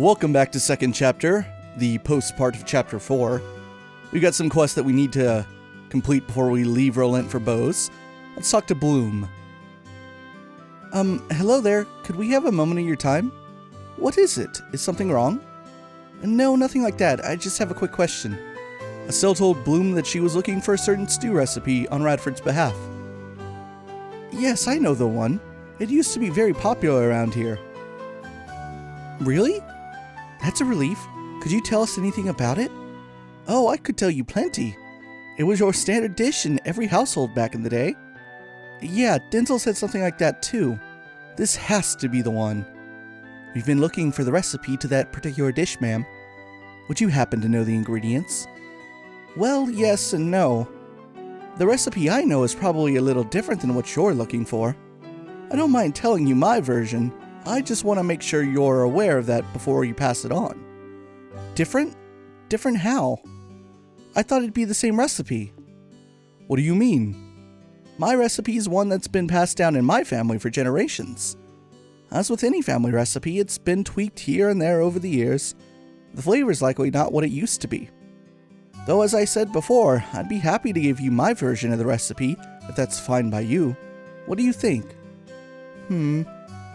Welcome back to second chapter, the post part of chapter 4. We've got some quests that we need to complete before we leave Rolent for Bose. Let's talk to Bloom. Hello there. Could we have a moment of your time? What is it? Is something wrong? No, nothing like that. I just have a quick question. Estelle told Bloom that she was looking for a certain stew recipe on Radford's behalf. Yes, I know the one. It used to be very popular around here. Really? That's a relief. Could you tell us anything about it? Oh, I could tell you plenty. It was your standard dish in every household back in the day. Yeah, Denzel said something like that too. This has to be the one. We've been looking for the recipe to that particular dish, ma'am. Would you happen to know the ingredients? Well, yes and no. The recipe I know is probably a little different than what you're looking for. I don't mind telling you my version. I just want to make sure you're aware of that before you pass it on. Different? Different how? I thought it'd be the same recipe. What do you mean? My recipe is one that's been passed down in my family for generations. As with any family recipe, it's been tweaked here and there over the years. The flavor's likely not what it used to be. Though as I said before, I'd be happy to give you my version of the recipe, if that's fine by you. What do you think?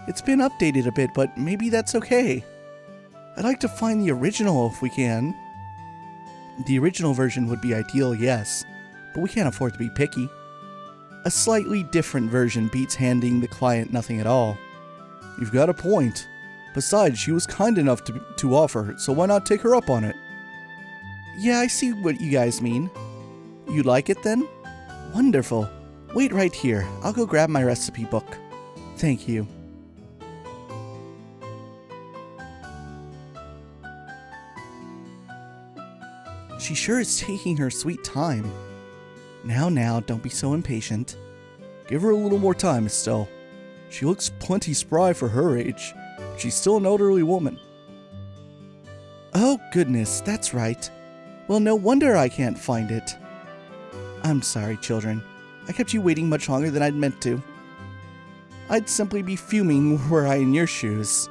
It's been updated a bit, but maybe that's okay. I'd like to find the original if we can. The original version would be ideal, yes, but we can't afford to be picky. A slightly different version beats handing the client nothing at all. You've got a point. Besides, she was kind enough to offer, so why not take her up on it? Yeah, I see what you guys mean. You like it then? Wonderful. Wait right here. I'll go grab my recipe book. Thank you. She sure is taking her sweet time. Now, don't be so impatient. Give her a little more time, Estelle. She looks plenty spry for her age, but she's still an elderly woman. Oh goodness, that's right. Well, no wonder I can't find it. I'm sorry, children. I kept you waiting much longer than I'd meant to. I'd simply be fuming were I in your shoes.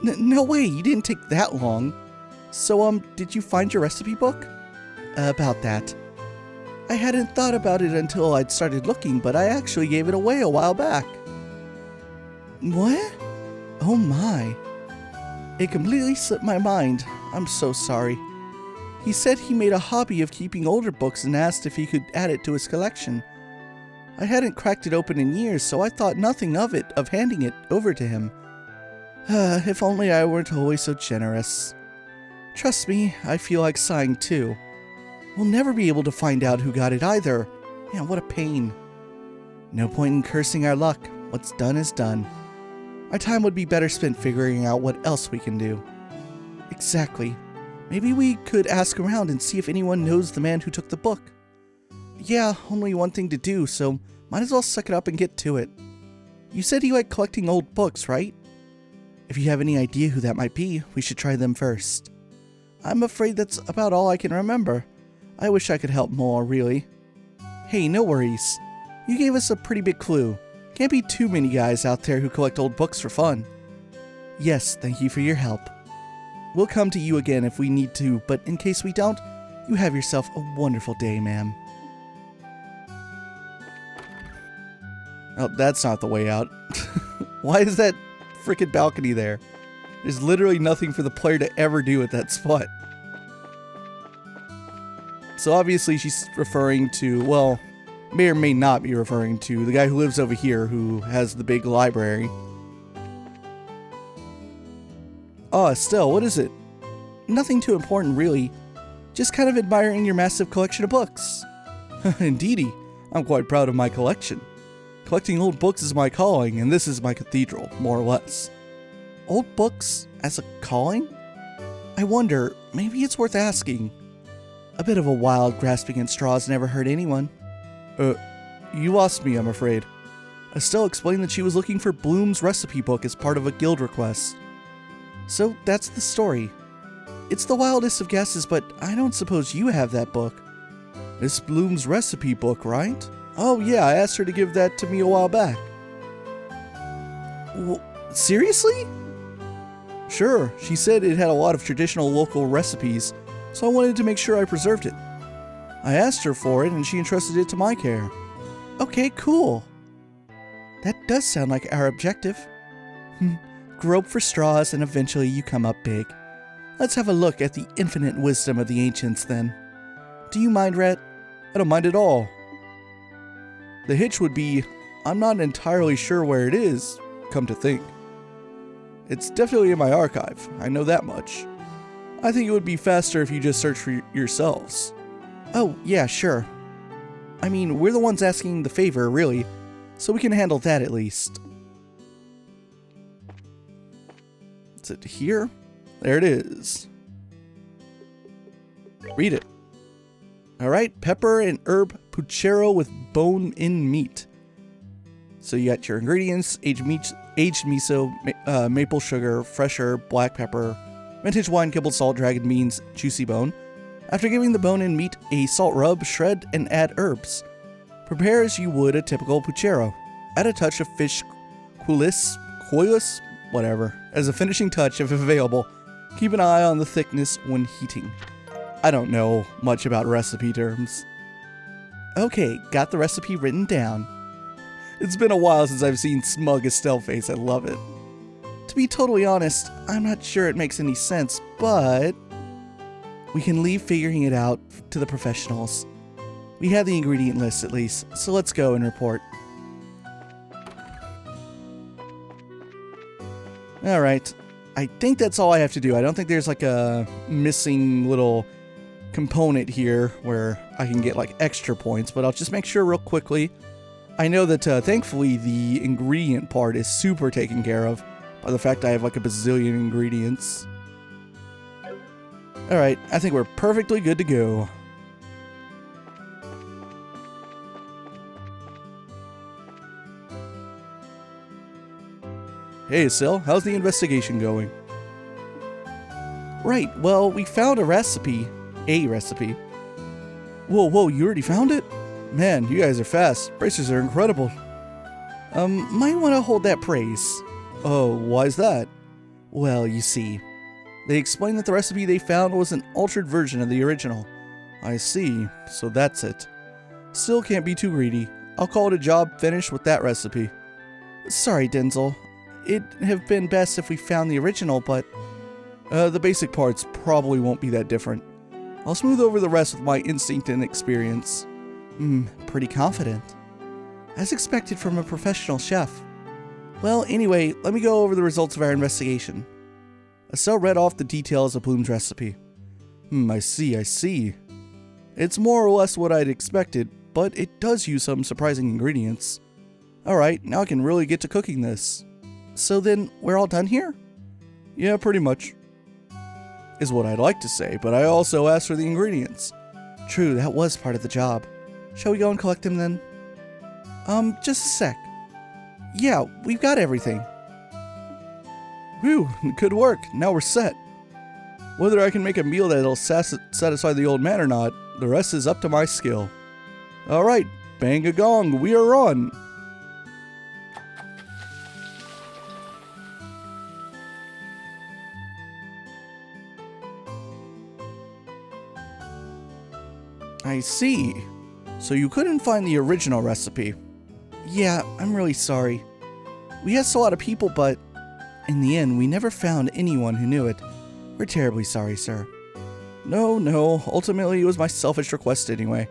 No way, you didn't take that long. So, did you find your recipe book? About that. I hadn't thought about it until I'd started looking, but I actually gave it away a while back. What? Oh my. It completely slipped my mind. I'm so sorry. He said he made a hobby of keeping older books and asked if he could add it to his collection. I hadn't cracked it open in years, so I thought nothing of handing it over to him. If only I weren't always so generous. Trust me, I feel like sighing too. We'll never be able to find out who got it either. Man, what a pain. No point in cursing our luck. What's done is done. Our time would be better spent figuring out what else we can do. Exactly. Maybe we could ask around and see if anyone knows the man who took the book. Yeah, only one thing to do, so might as well suck it up and get to it. You said you like collecting old books, right? If you have any idea who that might be, we should try them first. I'm afraid that's about all I can remember. I wish I could help more, really. Hey, no worries. You gave us a pretty big clue. Can't be too many guys out there who collect old books for fun. Yes, thank you for your help. We'll come to you again if we need to, but in case we don't, you have yourself a wonderful day, ma'am. Oh, that's not the way out. Why is that frickin' balcony there? There's literally nothing for the player to ever do at that spot. So obviously she's referring to, well, may or may not be referring to the guy who lives over here who has the big library. Oh, Estelle, what is it? Nothing too important, really. Just kind of admiring your massive collection of books. Indeedy, I'm quite proud of my collection. Collecting old books is my calling, and this is my cathedral, more or less. Old books as a calling? I wonder, maybe it's worth asking. A bit of a wild grasping at straws never hurt anyone. You lost me, I'm afraid. Estelle explained that she was looking for Bloom's recipe book as part of a guild request. So that's the story. It's the wildest of guesses, but I don't suppose you have that book. It's Bloom's recipe book, right? Oh yeah, I asked her to give that to me a while back. Seriously? Sure, she said it had a lot of traditional local recipes, so I wanted to make sure I preserved it. I asked her for it and she entrusted it to my care. Okay, cool. That does sound like our objective. Grope for straws and eventually you come up big. Let's have a look at the infinite wisdom of the ancients then. Do you mind, Rhett? I don't mind at all. The hitch would be, I'm not entirely sure where it is, come to think. It's definitely in my archive, I know that much. I think it would be faster if you just search for yourselves. Oh, yeah, sure. I mean, we're the ones asking the favor, really, so we can handle that at least. Is it here? There it is. Read it. Alright, pepper and herb puchero with bone-in meat. So you got your ingredients: aged miso, maple sugar, fresh herb, black pepper, vintage wine, kibbled salt, dragon beans, juicy bone. After giving the bone-in meat a salt rub, shred and add herbs. Prepare as you would a typical puchero. Add a touch of fish coilis, whatever, as a finishing touch if available. Keep an eye on the thickness when heating. I don't know much about recipe terms. Okay, got the recipe written down. It's been a while since I've seen smug Estelle face, I love it. To be totally honest, I'm not sure it makes any sense, but we can leave figuring it out to the professionals. We have the ingredient list at least, so let's go and report. Alright, I think that's all I have to do. I don't think there's like a missing little component here where I can get like extra points, but I'll just make sure real quickly. I know that thankfully the ingredient part is super taken care of by the fact I have like a bazillion ingredients. Alright, I think we're perfectly good to go. Hey, Sil, how's the investigation going? Right, well, we found a recipe. Whoa, you already found it? Man, you guys are fast. Bracers are incredible. Might want to hold that praise. Oh, why's that? Well, you see, they explained that the recipe they found was an altered version of the original. I see, so that's it. Still can't be too greedy. I'll call it a job finished with that recipe. Sorry, Denzel. It'd have been best if we found the original, but the basic parts probably won't be that different. I'll smooth over the rest with my instinct and experience. Pretty confident. As expected from a professional chef. Well, anyway, let me go over the results of our investigation. Estelle read off the details of Bloom's recipe. I see. It's more or less what I'd expected, but it does use some surprising ingredients. Alright, now I can really get to cooking this. So then, we're all done here? Yeah, pretty much. Is what I'd like to say, but I also asked for the ingredients. True, that was part of the job. Shall we go and collect them then? Just a sec. Yeah, we've got everything. Whew, good work. Now we're set. Whether I can make a meal that'll satisfy the old man or not, the rest is up to my skill. Alright, bang a gong, we are on! I see. So you couldn't find the original recipe. Yeah, I'm really sorry. We asked a lot of people, but in the end, we never found anyone who knew it. We're terribly sorry, sir. No, ultimately it was my selfish request anyway.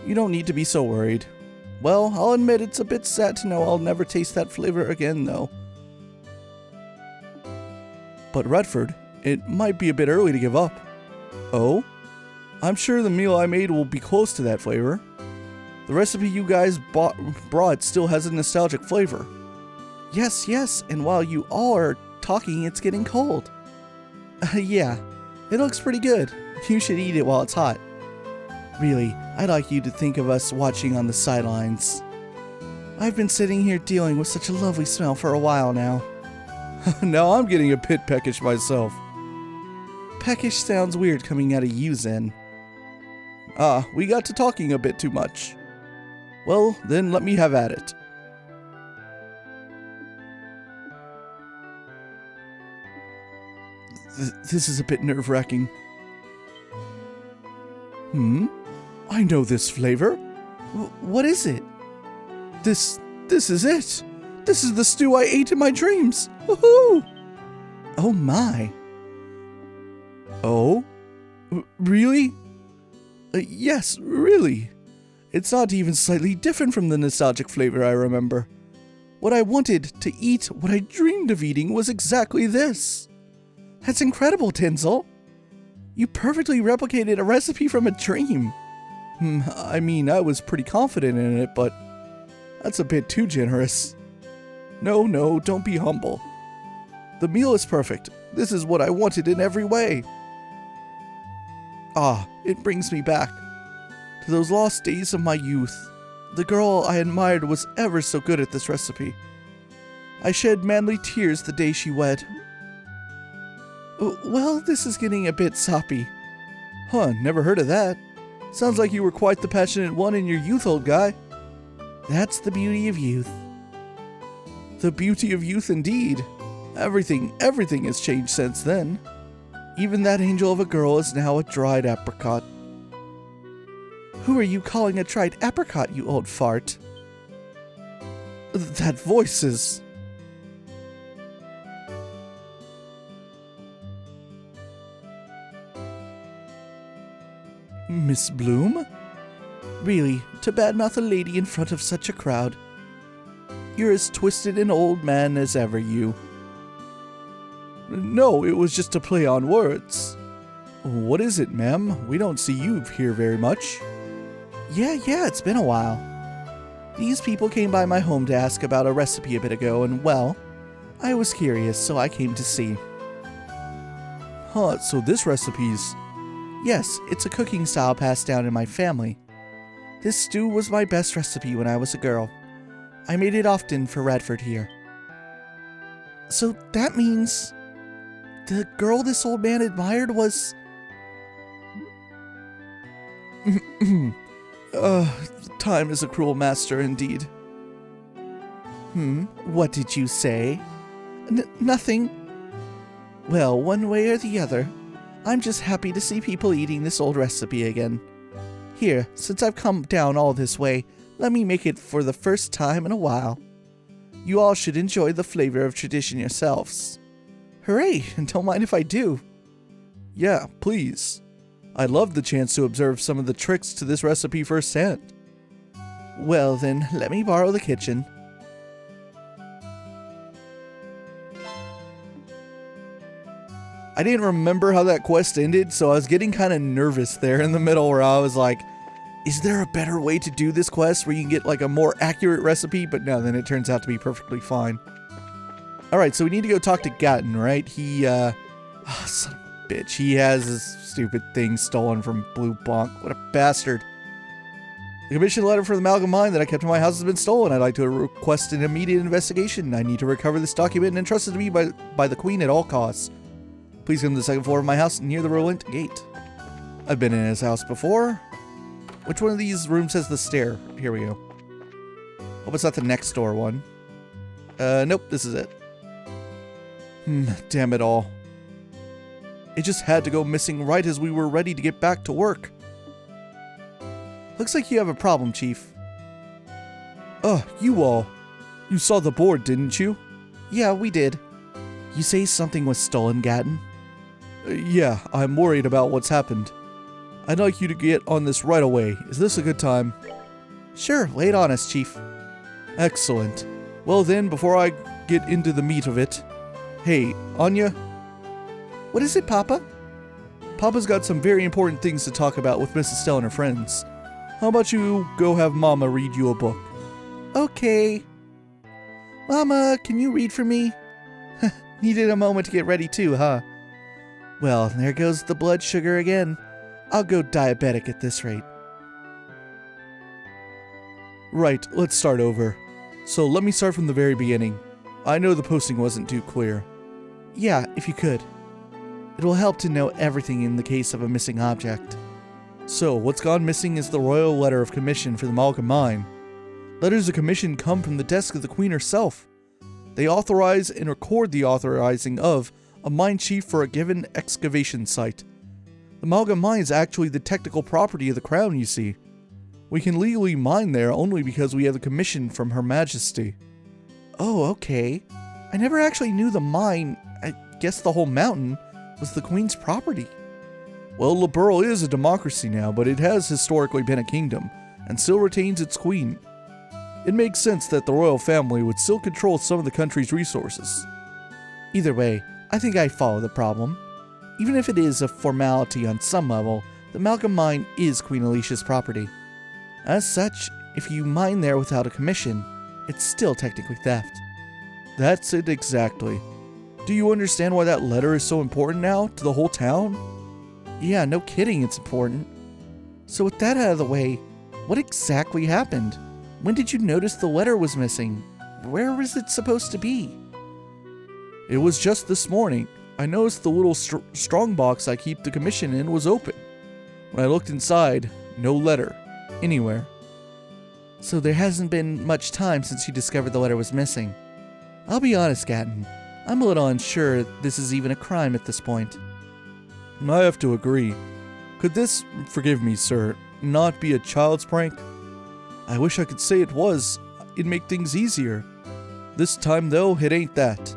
You don't need to be so worried. Well, I'll admit it's a bit sad to know I'll never taste that flavor again, though. But Redford, it might be a bit early to give up. Oh? I'm sure the meal I made will be close to that flavor. The recipe you guys brought still has a nostalgic flavor. Yes, and while you all are talking, it's getting cold. Yeah, it looks pretty good. You should eat it while it's hot. Really, I'd like you to think of us watching on the sidelines. I've been sitting here dealing with such a lovely smell for a while now. Now I'm getting a bit peckish myself. Peckish sounds weird coming out of you, Zen. We got to talking a bit too much. Well, then let me have at it. This is a bit nerve-wracking. I know this flavor. What is it? This is it. This is the stew I ate in my dreams. Woohoo! Oh my. Oh? Really? Yes, really. It's not even slightly different from the nostalgic flavor I remember. What I wanted to eat, what I dreamed of eating, was exactly this. That's incredible, Tinsel. You perfectly replicated a recipe from a dream. I mean, I was pretty confident in it, but that's a bit too generous. No, don't be humble. The meal is perfect. This is what I wanted in every way. Ah, it brings me back to those lost days of my youth. The girl I admired was ever so good at this recipe. I shed manly tears the day she wed. Well, this is getting a bit soppy. Huh, never heard of that. Sounds like you were quite the passionate one in your youth, old guy. That's the beauty of youth. The beauty of youth indeed. Everything has changed since then. Even that angel of a girl is now a dried apricot. Who are you calling a dried apricot, you old fart? That voice is... Miss Bloom? Really, to badmouth a lady in front of such a crowd. You're as twisted an old man as ever, you. No, it was just a play on words. What is it, ma'am? We don't see you here very much. Yeah, it's been a while. These people came by my home to ask about a recipe a bit ago, and well, I was curious, so I came to see. Huh, so this recipe's... Yes, it's a cooking style passed down in my family. This stew was my best recipe when I was a girl. I made it often for Radford here. So that means... the girl this old man admired was... Time is a cruel master indeed. What did you say? Nothing. Well, one way or the other, I'm just happy to see people eating this old recipe again. Here, since I've come down all this way, let me make it for the first time in a while. You all should enjoy the flavor of tradition yourselves. Hooray, and don't mind if I do. Yeah, please. I'd love the chance to observe some of the tricks to this recipe firsthand. Well then, let me borrow the kitchen. I didn't remember how that quest ended, so I was getting kind of nervous there in the middle where I was like, is there a better way to do this quest where you can get like a more accurate recipe? But no, then it turns out to be perfectly fine. Alright, so we need to go talk to Gatton, right? He, son of a bitch. He has this stupid thing stolen from Blue Bonk. What a bastard. The commission letter for the Amalgam Mine that I kept in my house has been stolen. I'd like to request an immediate investigation. I need to recover this document and entrust it to me by the Queen at all costs. Please come to the second floor of my house near the Rolent Gate. I've been in his house before. Which one of these rooms has the stair? Here we go. Hope it's not the next door one. Nope, this is it. Damn it all. It just had to go missing right as we were ready to get back to work. Looks like you have a problem, Chief. You all. You saw the board, didn't you? Yeah, we did. You say something was stolen, Gatton? Yeah, I'm worried about what's happened. I'd like you to get on this right away. Is this a good time? Sure, lay it on us, Chief. Excellent. Well then, before I get into the meat of it... Hey, Anya? What is it, Papa? Papa's got some very important things to talk about with Mrs. Stell and her friends. How about you go have Mama read you a book? Okay. Mama, can you read for me? Needed a moment to get ready too, huh? Well, there goes the blood sugar again. I'll go diabetic at this rate. Right, let's start over. So let me start from the very beginning. I know the posting wasn't too clear. Yeah, if you could. It will help to know everything in the case of a missing object. So, what's gone missing is the royal letter of commission for the Amalgam Mine. Letters of commission come from the desk of the Queen herself. They authorize and record the authorizing of a mine chief for a given excavation site. The Malga mine is actually the technical property of the crown, you see. We can legally mine there only because we have the commission from Her Majesty. Oh, okay. I never actually knew the mine, I guess the whole mountain, was the Queen's property. Well, Liberl is a democracy now, but it has historically been a kingdom, and still retains its queen. It makes sense that the royal family would still control some of the country's resources. Either way, I think I follow the problem. Even if it is a formality on some level, the Malcolm mine is Queen Alicia's property. As such, if you mine there without a commission, it's still technically theft. That's it exactly. Do you understand why that letter is so important now to the whole town? Yeah, no kidding, it's important. So with that out of the way, what exactly happened? When did you notice the letter was missing? Where was it supposed to be? It was just this morning. I noticed the little strong box I keep the commission in was open. When I looked inside, no letter. Anywhere. So there hasn't been much time since you discovered the letter was missing. I'll be honest, Gatton. I'm a little unsure this is even a crime at this point. I have to agree. Could this, forgive me, sir, not be a child's prank? I wish I could say it was. It'd make things easier. This time, though, it ain't that.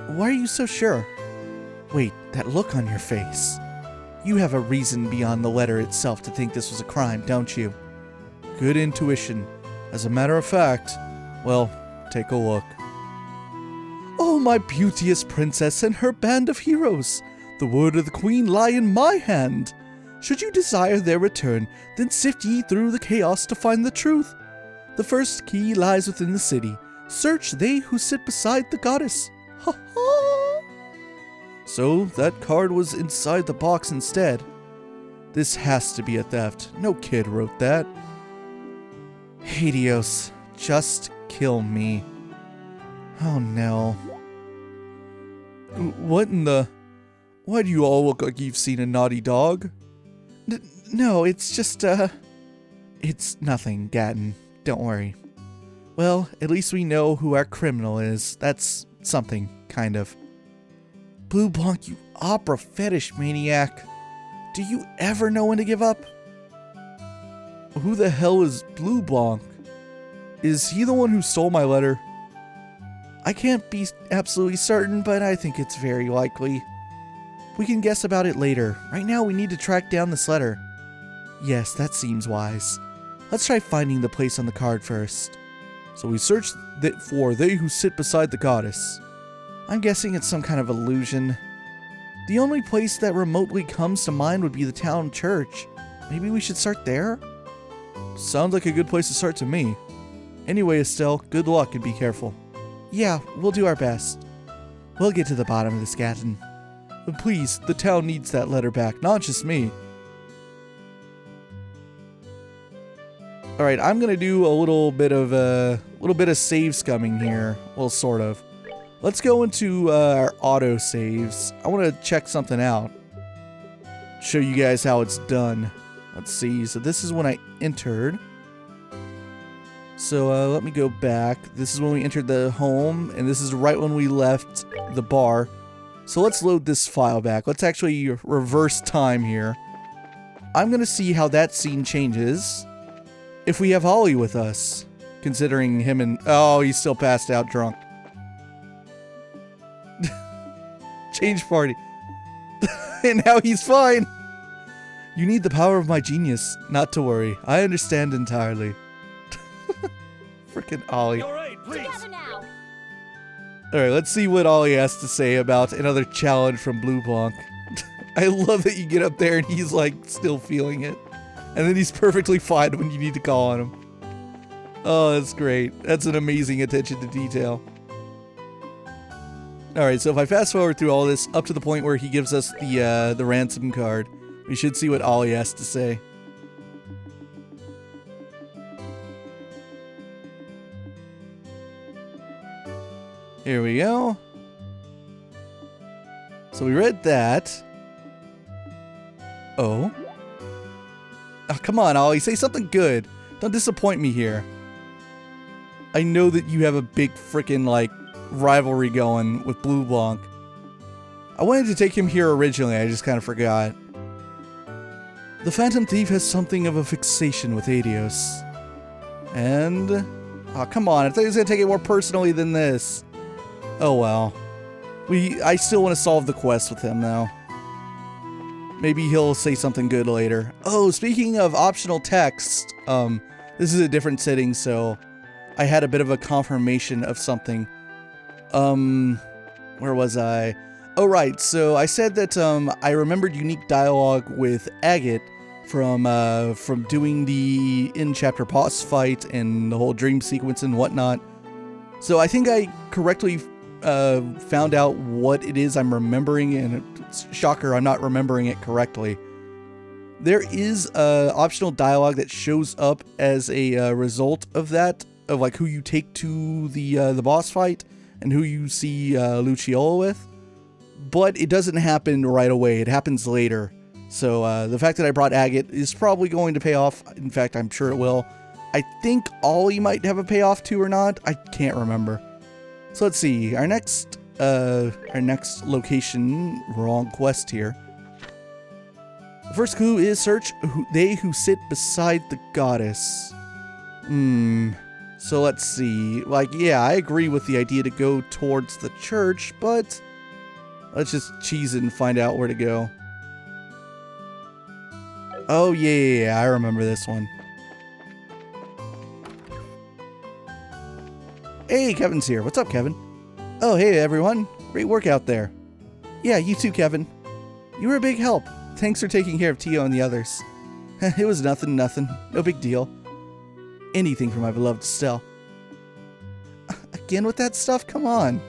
Why are you so sure? Wait, that look on your face. You have a reason beyond the letter itself to think this was a crime, don't you? Good intuition. As a matter of fact, well, take a look. Oh, my beauteous princess and her band of heroes! The word of the queen lie in my hand. Should you desire their return, then sift ye through the chaos to find the truth. The first key lies within the city. Search they who sit beside the goddess. Ha ha! So, that card was inside the box instead. This has to be a theft. No kid wrote that. Hades, just kill me. Oh no. What in the... Why do you all look like you've seen a naughty dog? No, it's just, It's nothing, Gatton. Don't worry. Well, at least we know who our criminal is. That's something, kind of. Blue Blanc, you opera fetish maniac. Do you ever know when to give up? Who the hell is Blue Blanc? Is he the one who stole my letter? I can't be absolutely certain, but I think it's very likely. We can guess about it later. Right now we need to track down this letter. Yes, that seems wise. Let's try finding the place on the card first. So we search for they who sit beside the goddess. I'm guessing it's some kind of illusion. The only place that remotely comes to mind would be the town church. Maybe we should start there? Sounds like a good place to start to me. Anyway, Estelle, good luck and be careful. Yeah, we'll do our best. We'll get to the bottom of this, Gatton. But please, the town needs that letter back, not just me. Alright, I'm gonna do a little bit of save scumming here. Well, sort of. Let's go into our auto saves. I want to check something out. Show you guys how it's done. Let's see. So this is when I entered. So let me go back. This is when we entered the home, and this is right when we left the bar. So let's load this file back. Let's actually reverse time here. I'm going to see how that scene changes if we have Ollie with us, considering him and... Oh, he's still passed out drunk. Change party. And now he's fine. You need the power of my genius. Not to worry. I understand entirely. Frickin' Ollie. All right, please. Alright, let's see what Ollie has to say about another challenge from Blue Blanc. I love that you get up there and he's like still feeling it. And then he's perfectly fine when you need to call on him. Oh, that's great. That's an amazing attention to detail. Alright, so if I fast forward through all this up to the point where he gives us the ransom card, we should see what Ollie has to say. Here we go. So we read that. Oh. Oh, come on, Ollie. Say something good. Don't disappoint me here. I know that you have a big frickin' like rivalry going with Blue Blanc. I wanted to take him here originally, I just kind of forgot. The Phantom Thief has something of a fixation with Adios. And... oh, come on, I thought he was going to take it more personally than this. Oh well. I still want to solve the quest with him, though. Maybe he'll say something good later. Oh, speaking of optional text, this is a different setting, so I had a bit of a confirmation of something. Where was I? Oh, right, so I said that, I remembered unique dialogue with Agate from doing the in-chapter boss fight and the whole dream sequence and whatnot. So I think I correctly found out what it is I'm remembering, and shocker, I'm not remembering it correctly. There is optional dialogue that shows up as a result of that, of like who you take to the boss fight and who you see Luciolo with, but it doesn't happen right away. It happens later. So the fact that I brought Agate is probably going to pay off. In fact, I'm sure it will. I think Ollie might have a payoff too or not. I can't remember. So let's see. Our next location, wrong quest here. The first clue is search they who sit beside the goddess. So let's see. Like, yeah, I agree with the idea to go towards the church, but let's just cheese it and find out where to go. Oh, yeah, I remember this one. Hey, Kevin's here. What's up, Kevin? Oh, hey, everyone. Great work out there. Yeah, you too, Kevin. You were a big help. Thanks for taking care of Tio and the others. It was nothing. No big deal. Anything for my beloved Estelle. Again with that stuff? Come on.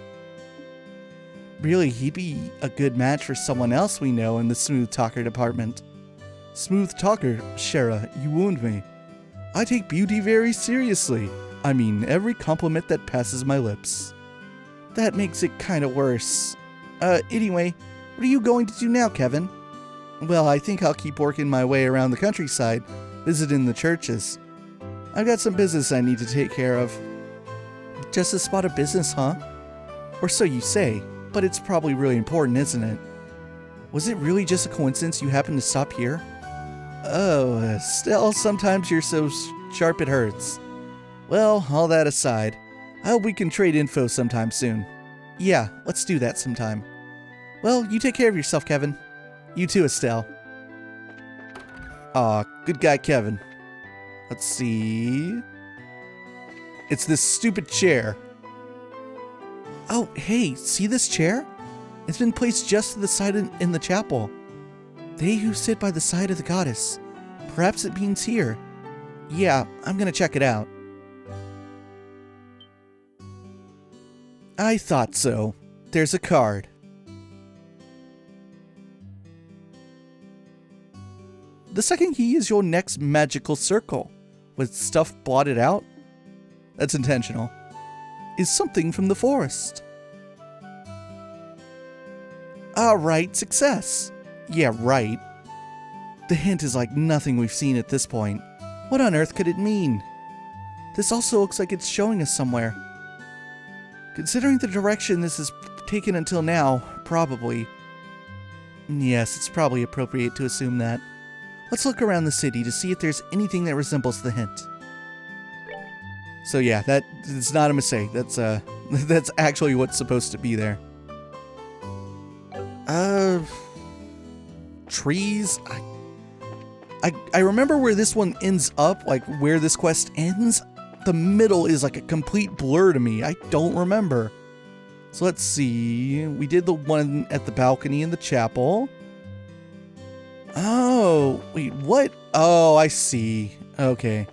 Really, he'd be a good match for someone else we know in the smooth talker department. Smooth talker, Shara, you wound me. I take beauty very seriously. I mean, every compliment that passes my lips. That makes it kinda worse. Anyway, what are you going to do now, Kevin? Well, I think I'll keep working my way around the countryside, visiting the churches. I've got some business I need to take care of. Just a spot of business, huh? Or so you say, but it's probably really important, isn't it? Was it really just a coincidence you happened to stop here? Oh, Estelle, sometimes you're so sharp it hurts. Well, all that aside, I hope we can trade info sometime soon. Yeah, let's do that sometime. Well, you take care of yourself, Kevin. You too, Estelle. Aw, good guy, Kevin. Let's see... It's this stupid chair. Oh, hey, see this chair? It's been placed just to the side in the chapel. They who sit by the side of the goddess. Perhaps it means here. Yeah, I'm gonna check it out. I thought so. There's a card. The second key is your next magical circle, with stuff blotted out. That's intentional. Is something from the forest. Alright, success. Yeah, right. The hint is like nothing we've seen at this point. What on earth could it mean? This also looks like it's showing us somewhere. Considering the direction this has taken until now, probably. Yes, it's probably appropriate to assume that. Let's look around the city to see if there's anything that resembles the hint. So yeah, it's not a mistake. That's that's actually what's supposed to be there. Trees. I remember where this one ends up, like where this quest ends. The middle is like a complete blur to me. I don't remember. So let's see. We did the one at the balcony in the chapel. Oh, wait, what? Oh, I see. Okay.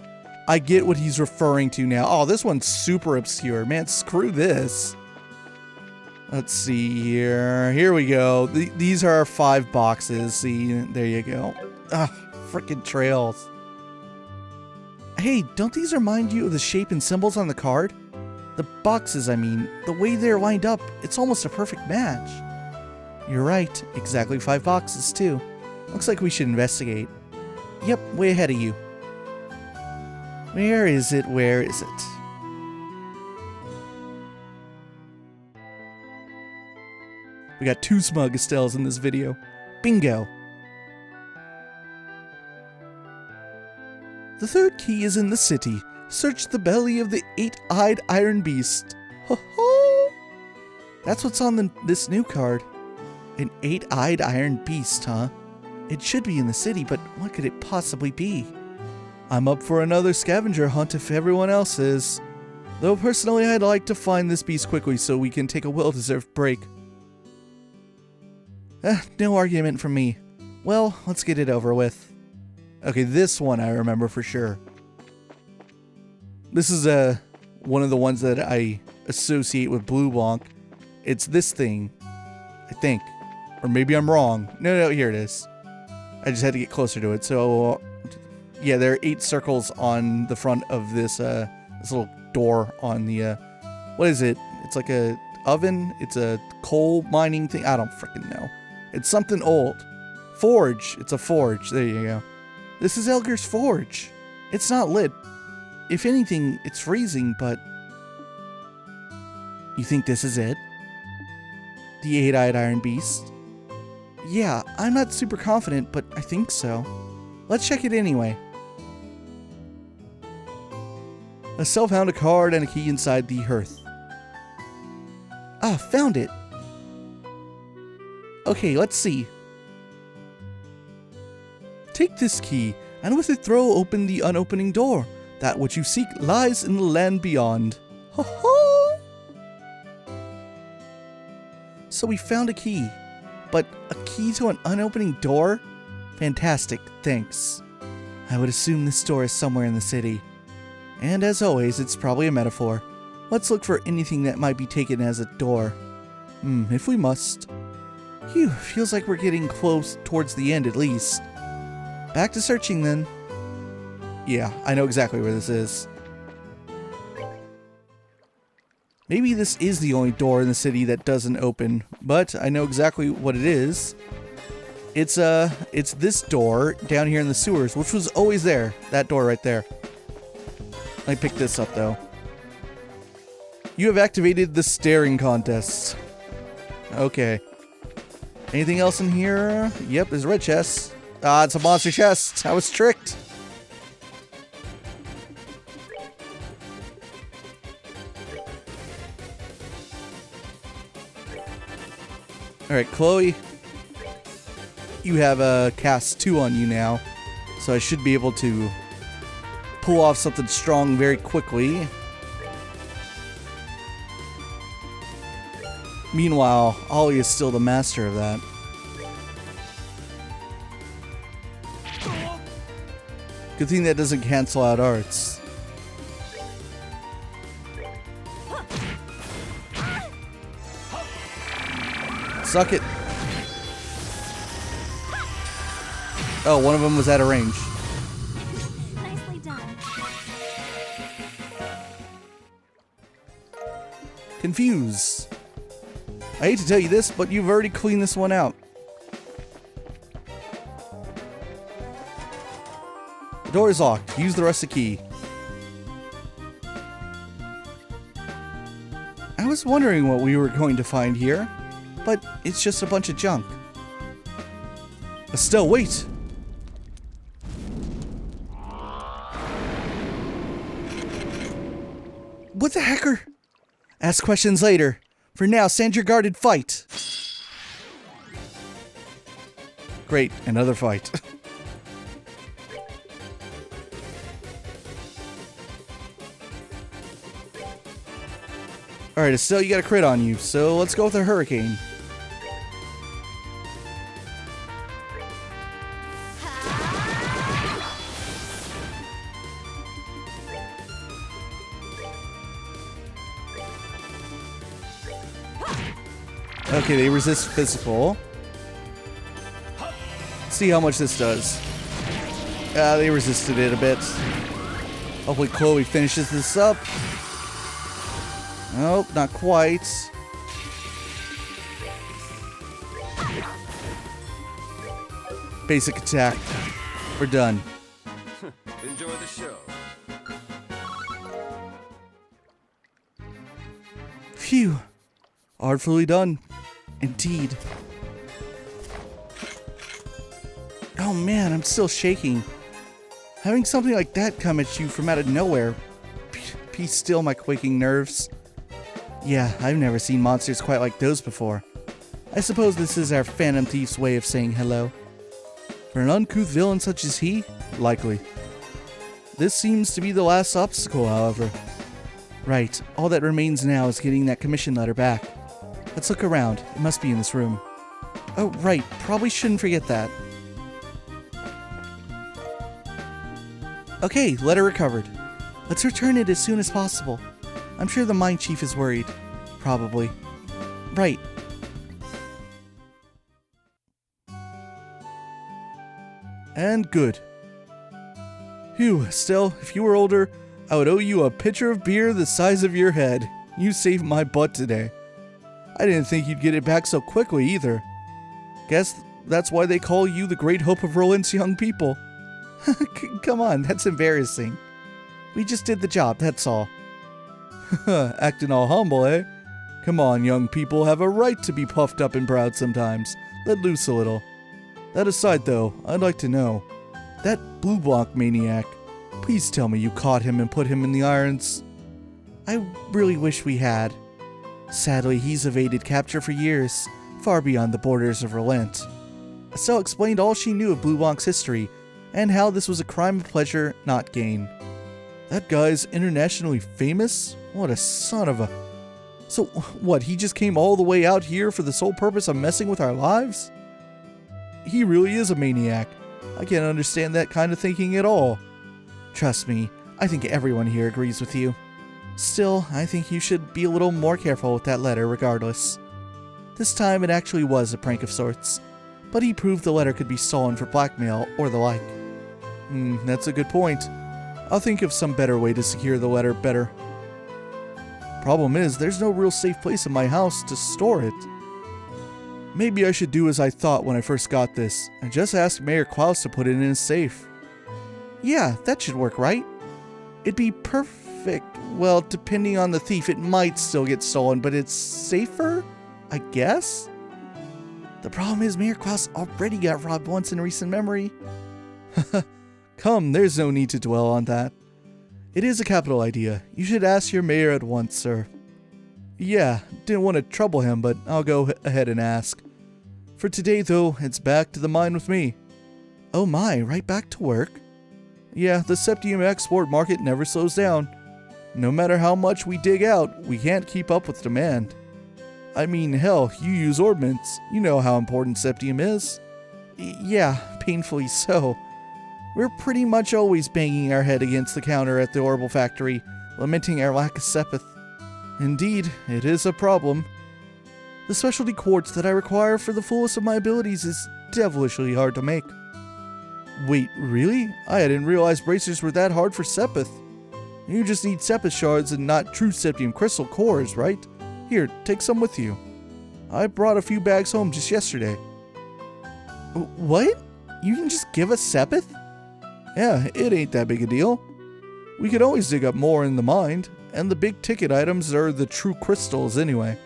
I get what he's referring to now. Oh, this one's super obscure. Man, screw this. Let's see here. Here we go. These are our 5 boxes. See, there you go. Ah, frickin' trails. Hey, don't these remind you of the shape and symbols on the card? The boxes, I mean. The way they're lined up, it's almost a perfect match. You're right. Exactly 5 boxes, too. Looks like we should investigate. Yep, way ahead of you. Where is it? Where is it? We got 2 smug Estelles in this video. Bingo. The 3rd key is in the city. Search the belly of the 8-eyed iron beast. Ho ho! That's what's on this new card. An 8-eyed iron beast, huh? It should be in the city, but what could it possibly be? I'm up for another scavenger hunt if everyone else is. Though personally I'd like to find this beast quickly so we can take a well-deserved break. No argument from me. Well, let's get it over with. Okay, this one I remember for sure. This is one of the ones that I associate with Blue Blanc. It's this thing, I think. Or maybe I'm wrong. No, here it is. I just had to get closer to it. So, yeah, there are 8 circles on the front of this this little door on the, what is it? It's like a oven? It's a coal mining thing? I don't freaking know. It's something old. Forge. It's a forge. There you go. This is Elgar's forge. It's not lit. If anything, it's freezing, but... You think this is it? The 8-eyed iron beast? Yeah, I'm not super confident, but I think so. Let's check it anyway. Estelle found a card and a key inside the hearth. Ah, found it! Okay, let's see. Take this key, and with it throw open the unopening door. That which you seek lies in the land beyond. Ho ho! So we found a key. But a key to an unopening door? Fantastic, thanks. I would assume this door is somewhere in the city. And as always, it's probably a metaphor. Let's look for anything that might be taken as a door. If we must. Phew, feels like we're getting close towards the end at least. Back to searching then. Yeah, I know exactly where this is. Maybe this is the only door in the city that doesn't open, but I know exactly what it is. It's this door down here in the sewers, which was always there. That door right there. Let me pick this up though. You have activated the staring contest. Okay. Anything else in here? Yep, there's a red chest. Ah, it's a monster chest. I was tricked. Alright, Chloe. You have a cast 2 on you now. So I should be able to pull off something strong very quickly. Meanwhile, Ollie is still the master of that. Good thing that doesn't cancel out arts. Suck it. Oh, one of them was out of range. Nicely done. Confuse. I hate to tell you this, but you've already cleaned this one out. The door is locked. Use the rusted key. I was wondering what we were going to find here, but it's just a bunch of junk. Estelle, wait! What the hecker? Ask questions later. For now, stand your guard and fight. Great, another fight. Alright, Estelle, you got a crit on you, so let's go with a hurricane. Okay, they resist physical. Let's see how much this does. They resisted it a bit. Hopefully Chloe finishes this up. Nope, not quite. Basic attack. We're done. Enjoy the show. Phew. Artfully done. Indeed. Oh man, I'm still shaking. Having something like that come at you from out of nowhere. Peace still my quaking nerves. Yeah, I've never seen monsters quite like those before. I suppose this is our Phantom Thief's way of saying hello. For an uncouth villain such as he, likely. This seems to be the last obstacle, however. Right, all that remains now is getting that commission letter back. Let's look around. It must be in this room. Oh, right, probably shouldn't forget that. Okay, letter recovered. Let's return it as soon as possible. I'm sure the mine chief is worried. Probably. Right. And good. Phew, Estelle, if you were older, I would owe you a pitcher of beer the size of your head. You saved my butt today. I didn't think you'd get it back so quickly either. Guess that's why they call you the great hope of Roland's young people. Come on, that's embarrassing. We just did the job, that's all. Acting all humble, eh? Come on, young people have a right to be puffed up and proud sometimes. Let loose a little. That aside though, I'd like to know. That blue block maniac, please tell me you caught him and put him in the irons. I really wish we had. Sadly, he's evaded capture for years, far beyond the borders of Relent. Estelle explained all she knew of Blue Block's history, and how this was a crime of pleasure, not gain. That guy's internationally famous? What a son of a... So, what, he just came all the way out here for the sole purpose of messing with our lives? He really is a maniac. I can't understand that kind of thinking at all. Trust me, I think everyone here agrees with you. Still, I think you should be a little more careful with that letter regardless. This time it actually was a prank of sorts, but he proved the letter could be stolen for blackmail or the like. That's a good point. I'll think of some better way to secure the letter better. Problem is, there's no real safe place in my house to store it. Maybe I should do as I thought when I first got this, and just ask Mayor Klaus to put it in his safe. Yeah, that should work, right? It'd be perfect. Well, depending on the thief, it might still get stolen, but it's safer? I guess? The problem is Mayor Klaus already got robbed once in recent memory. Come, there's no need to dwell on that. It is a capital idea. You should ask your mayor at once, sir. Yeah, didn't want to trouble him, but I'll go ahead and ask. For today, though, it's back to the mine with me. Oh my, right back to work? Yeah, the septium export market never slows down. No matter how much we dig out, we can't keep up with demand. I mean, hell, you use ordnance. You know how important septium is. Yeah, painfully so. We're pretty much always banging our head against the counter at the Orbital factory, lamenting our lack of sepith. Indeed, it is a problem. The specialty quartz that I require for the fullest of my abilities is devilishly hard to make. Wait, really? I didn't realize bracers were that hard for sepith. You just need sepith shards and not true septium crystal cores, right? Here, take some with you. I brought a few bags home just yesterday. What? You can just give us sepith? Yeah, it ain't that big a deal. We could always dig up more in the mine, and the big ticket items are the true crystals anyway.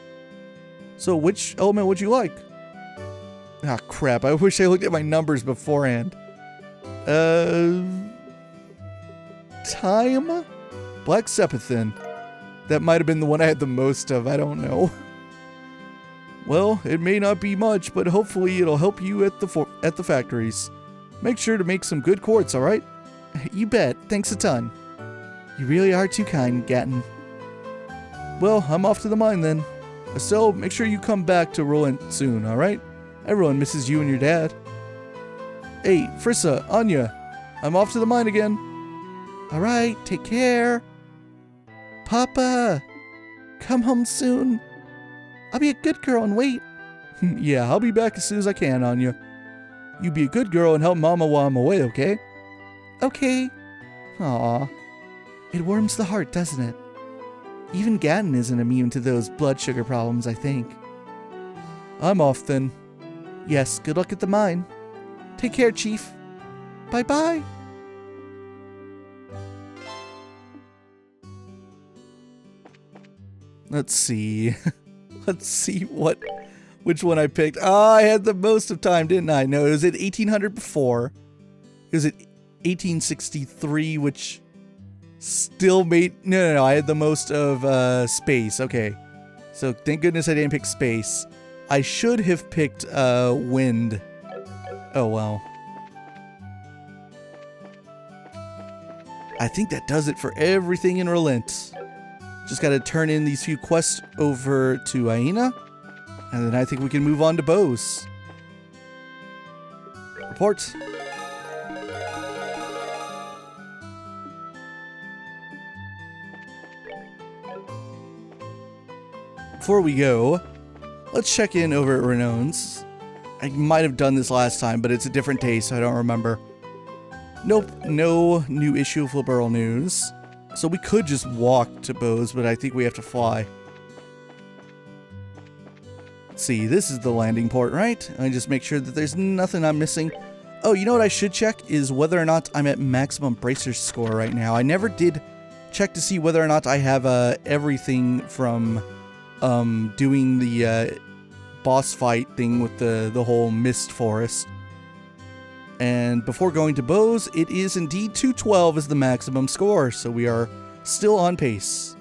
So which element would you like? Ah, crap, I wish I looked at my numbers beforehand. Time? Black sepith then. That might have been the one I had the most of, I don't know. Well, it may not be much, but hopefully it'll help you at the factories. Make sure to make some good quartz, alright? You bet, thanks a ton. You really are too kind, Gatton. Well, I'm off to the mine then. Estelle, make sure you come back to Roland soon, alright? Everyone misses you and your dad. Hey, Frissa, Anya, I'm off to the mine again. Alright, take care. Papa, come home soon. I'll be a good girl and wait. Yeah, I'll be back as soon as I can, Anya. You be a good girl and help Mama while I'm away, okay? Okay. Aw. It warms the heart, doesn't it? Even Gatton isn't immune to those blood sugar problems, I think. I'm off then. Yes, good luck at the mine. Take care, Chief. Bye-bye. Let's see. Let's see what which one I picked. Oh, I had the most of time, didn't I? No, it was at 1800 before. It was at 1863, which still made... No, I had the most of space. Okay. So thank goodness I didn't pick space. I should have picked wind. Oh, well. I think that does it for everything in Relent. Just got to turn in these few quests over to Aina. And then I think we can move on to Bose. Report. Before we go, let's check in over at Renown's. I might have done this last time, but it's a different day, so I don't remember. Nope, no new issue of Liberal News. So we could just walk to Bose, but I think we have to fly. Let's see, this is the landing port, right? I just make sure that there's nothing I'm missing. Oh, you know what I should check is whether or not I'm at maximum bracer score right now. I never did check to see whether or not I have everything from doing the boss fight thing with the whole mist forest. And before going to Bose, it is indeed 212 is the maximum score, so we are still on pace.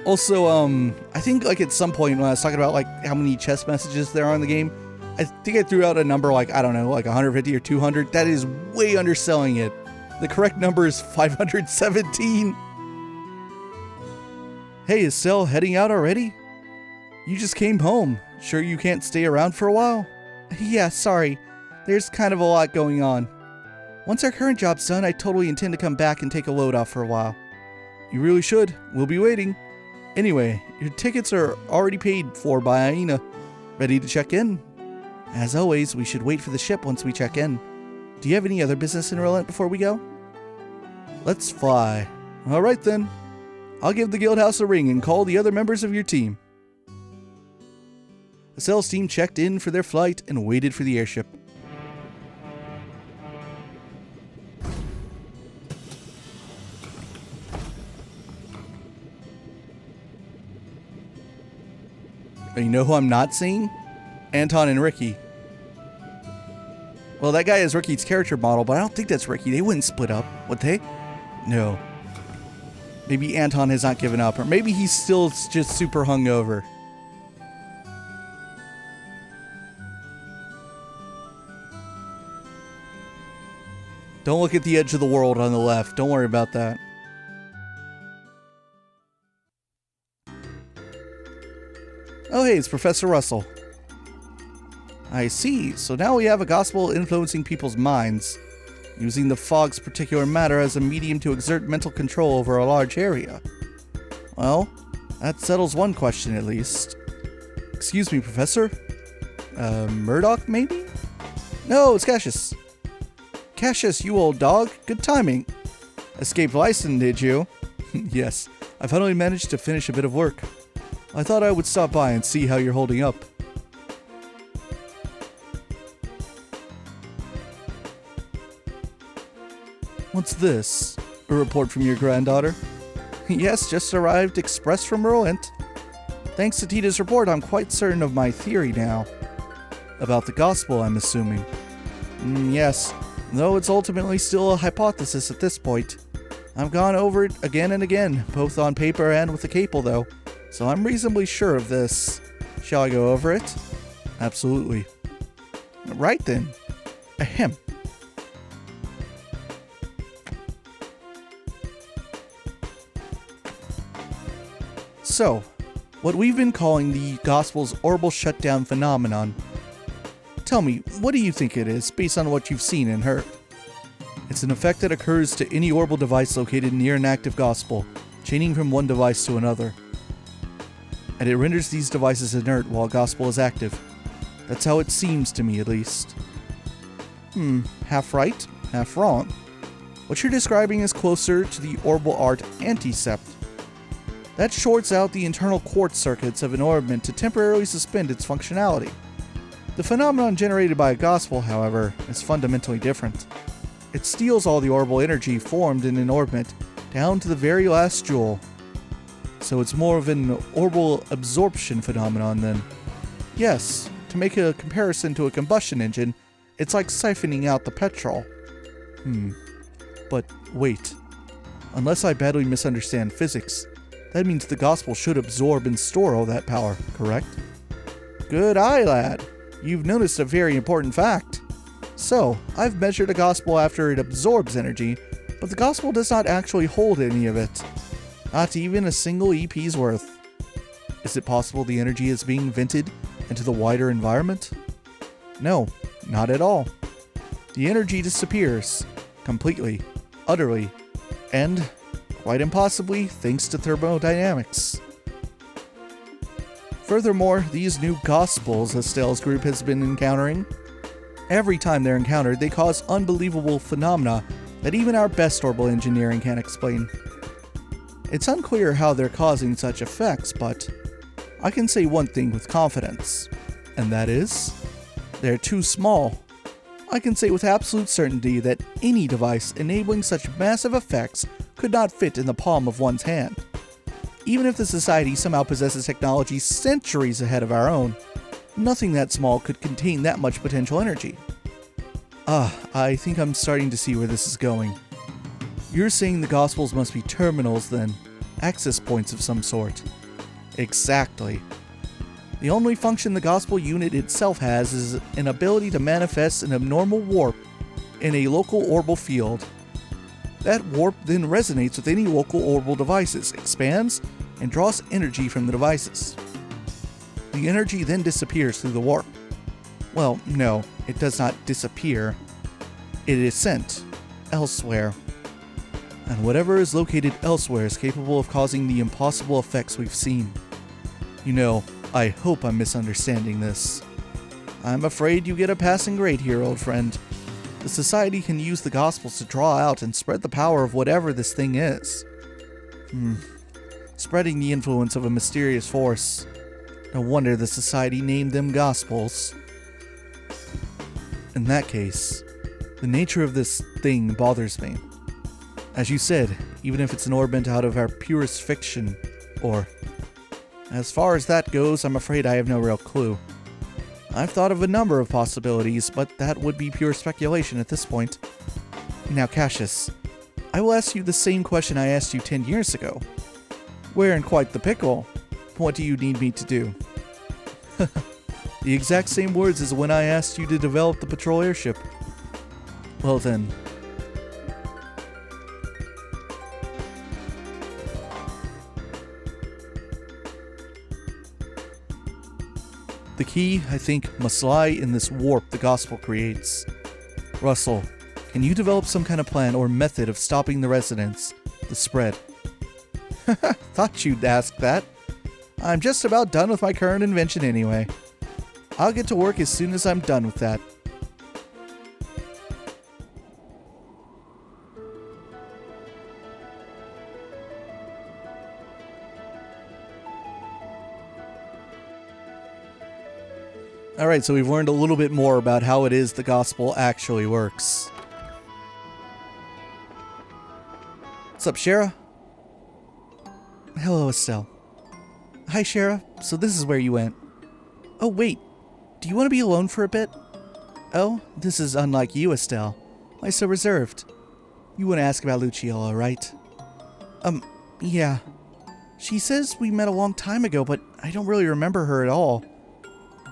Also, I think like at some point when I was talking about like how many chest messages there are in the game, I think I threw out a number like, I don't know, like 150 or 200. That is way underselling it. The correct number is 517. Hey, is Cell heading out already? You just came home. Sure you can't stay around for a while? Yeah, sorry. There's kind of a lot going on. Once our current job's done, I totally intend to come back and take a load off for a while. You really should. We'll be waiting. Anyway, your tickets are already paid for by Aina. Ready to check in? As always, we should wait for the ship once we check in. Do you have any other business in Relent before we go? Let's fly. Alright then. I'll give the guild house a ring and call the other members of your team. The Cell's team checked in for their flight and waited for the airship. You know who I'm not seeing? Anton and Ricky. Well, that guy is Ricky's character model, but I don't think that's Ricky. They wouldn't split up, would they? No. Maybe Anton has not given up, or maybe he's still just super hungover. Don't look at the edge of the world on the left. Don't worry about that. Oh hey, it's Professor Russell. I see. So now we have a gospel influencing people's minds, using the fog's particular matter as a medium to exert mental control over a large area. Well, that settles one question at least. Excuse me, Professor? Murdoch, maybe? No, it's Cassius. Cassius, you old dog. Good timing. Escaped Lyson, did you? Yes, I finally managed to finish a bit of work. I thought I would stop by and see how you're holding up. What's this? A report from your granddaughter? Yes, just arrived express from Relent. Thanks to Tita's report, I'm quite certain of my theory now. About the gospel, I'm assuming. Yes, though it's ultimately still a hypothesis at this point. I've gone over it again and again, both on paper and with the cable though, so I'm reasonably sure of this. Shall I go over it? Absolutely. Right then. Ahem. So, what we've been calling the Gospel's orbital shutdown phenomenon. Tell me, what do you think it is, based on what you've seen and heard? It's an effect that occurs to any orbital device located near an active Gospel, chaining from one device to another. And it renders these devices inert while Gospel is active. That's how it seems to me, at least. Half right, half wrong. What you're describing is closer to the orbital art anticept. That shorts out the internal quartz circuits of an orbment to temporarily suspend its functionality. The phenomenon generated by a Gospel, however, is fundamentally different. It steals all the orbital energy formed in an orbment down to the very last joule. So it's more of an orbital absorption phenomenon then. Yes, to make a comparison to a combustion engine, it's like siphoning out the petrol. But wait. Unless I badly misunderstand physics, that means the gospel should absorb and store all that power, correct? Good eye, lad. You've noticed a very important fact. So, I've measured a gospel after it absorbs energy, but the gospel does not actually hold any of it. Not even a single EP's worth. Is it possible the energy is being vented into the wider environment? No, not at all. The energy disappears. Completely. Utterly. And, quite impossibly, thanks to thermodynamics. Furthermore, these new gospels Estelle's group has been encountering, every time they're encountered, they cause unbelievable phenomena that even our best orbital engineering can't explain. It's unclear how they're causing such effects, but I can say one thing with confidence, and that is, they're too small. I can say with absolute certainty that any device enabling such massive effects could not fit in the palm of one's hand. Even if the society somehow possesses technology centuries ahead of our own, nothing that small could contain that much potential energy. I think I'm starting to see where this is going. You're saying the Gospels must be terminals then, access points of some sort. Exactly. The only function the Gospel unit itself has is an ability to manifest an abnormal warp in a local orbital field. That warp then resonates with any local orbital devices, expands, and draws energy from the devices. The energy then disappears through the warp. Well, no, it does not disappear. It is sent elsewhere. And whatever is located elsewhere is capable of causing the impossible effects we've seen. You know, I hope I'm misunderstanding this. I'm afraid you get a passing grade here, old friend. The Society can use the Gospels to draw out and spread the power of whatever this thing is. Spreading the influence of a mysterious force. No wonder the Society named them Gospels. In that case, the nature of this thing bothers me. As you said, even if it's an orbment out of our purest fiction, or... As far as that goes, I'm afraid I have no real clue. I've thought of a number of possibilities, but that would be pure speculation at this point. Now, Cassius, I will ask you the same question I asked you 10 years ago. We're in quite the pickle. What do you need me to do? The exact same words as when I asked you to develop the patrol airship. Well then. The key, I think, must lie in this warp the Gospel creates. Russell, can you develop some kind of plan or method of stopping the resonance, the spread? Thought you'd ask that. I'm just about done with my current invention anyway. I'll get to work as soon as I'm done with that. Alright, so we've learned a little bit more about how it is the Gospel actually works. What's up, Shara? Hello, Estelle. Hi, Shara. So this is where you went. Oh, wait. Do you want to be alone for a bit? Oh, this is unlike you, Estelle. Why so reserved? You want to ask about Luciola, right? Yeah. She says we met a long time ago, but I don't really remember her at all.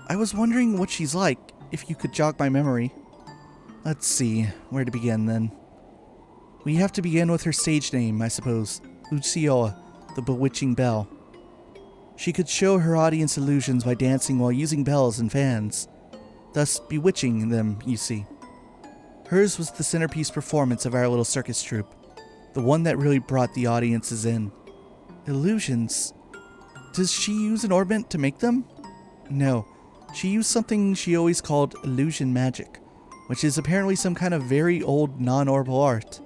I was wondering what she's like, if you could jog my memory. Let's see, where to begin then. We have to begin with her stage name, I suppose. Luciola, the Bewitching Bell. She could show her audience illusions by dancing while using bells and fans, thus bewitching them, you see. Hers was the centerpiece performance of our little circus troupe, the one that really brought the audiences in. Illusions? Does she use an orbment to make them? No, she used something she always called illusion magic, which is apparently some kind of very old non-orbital art.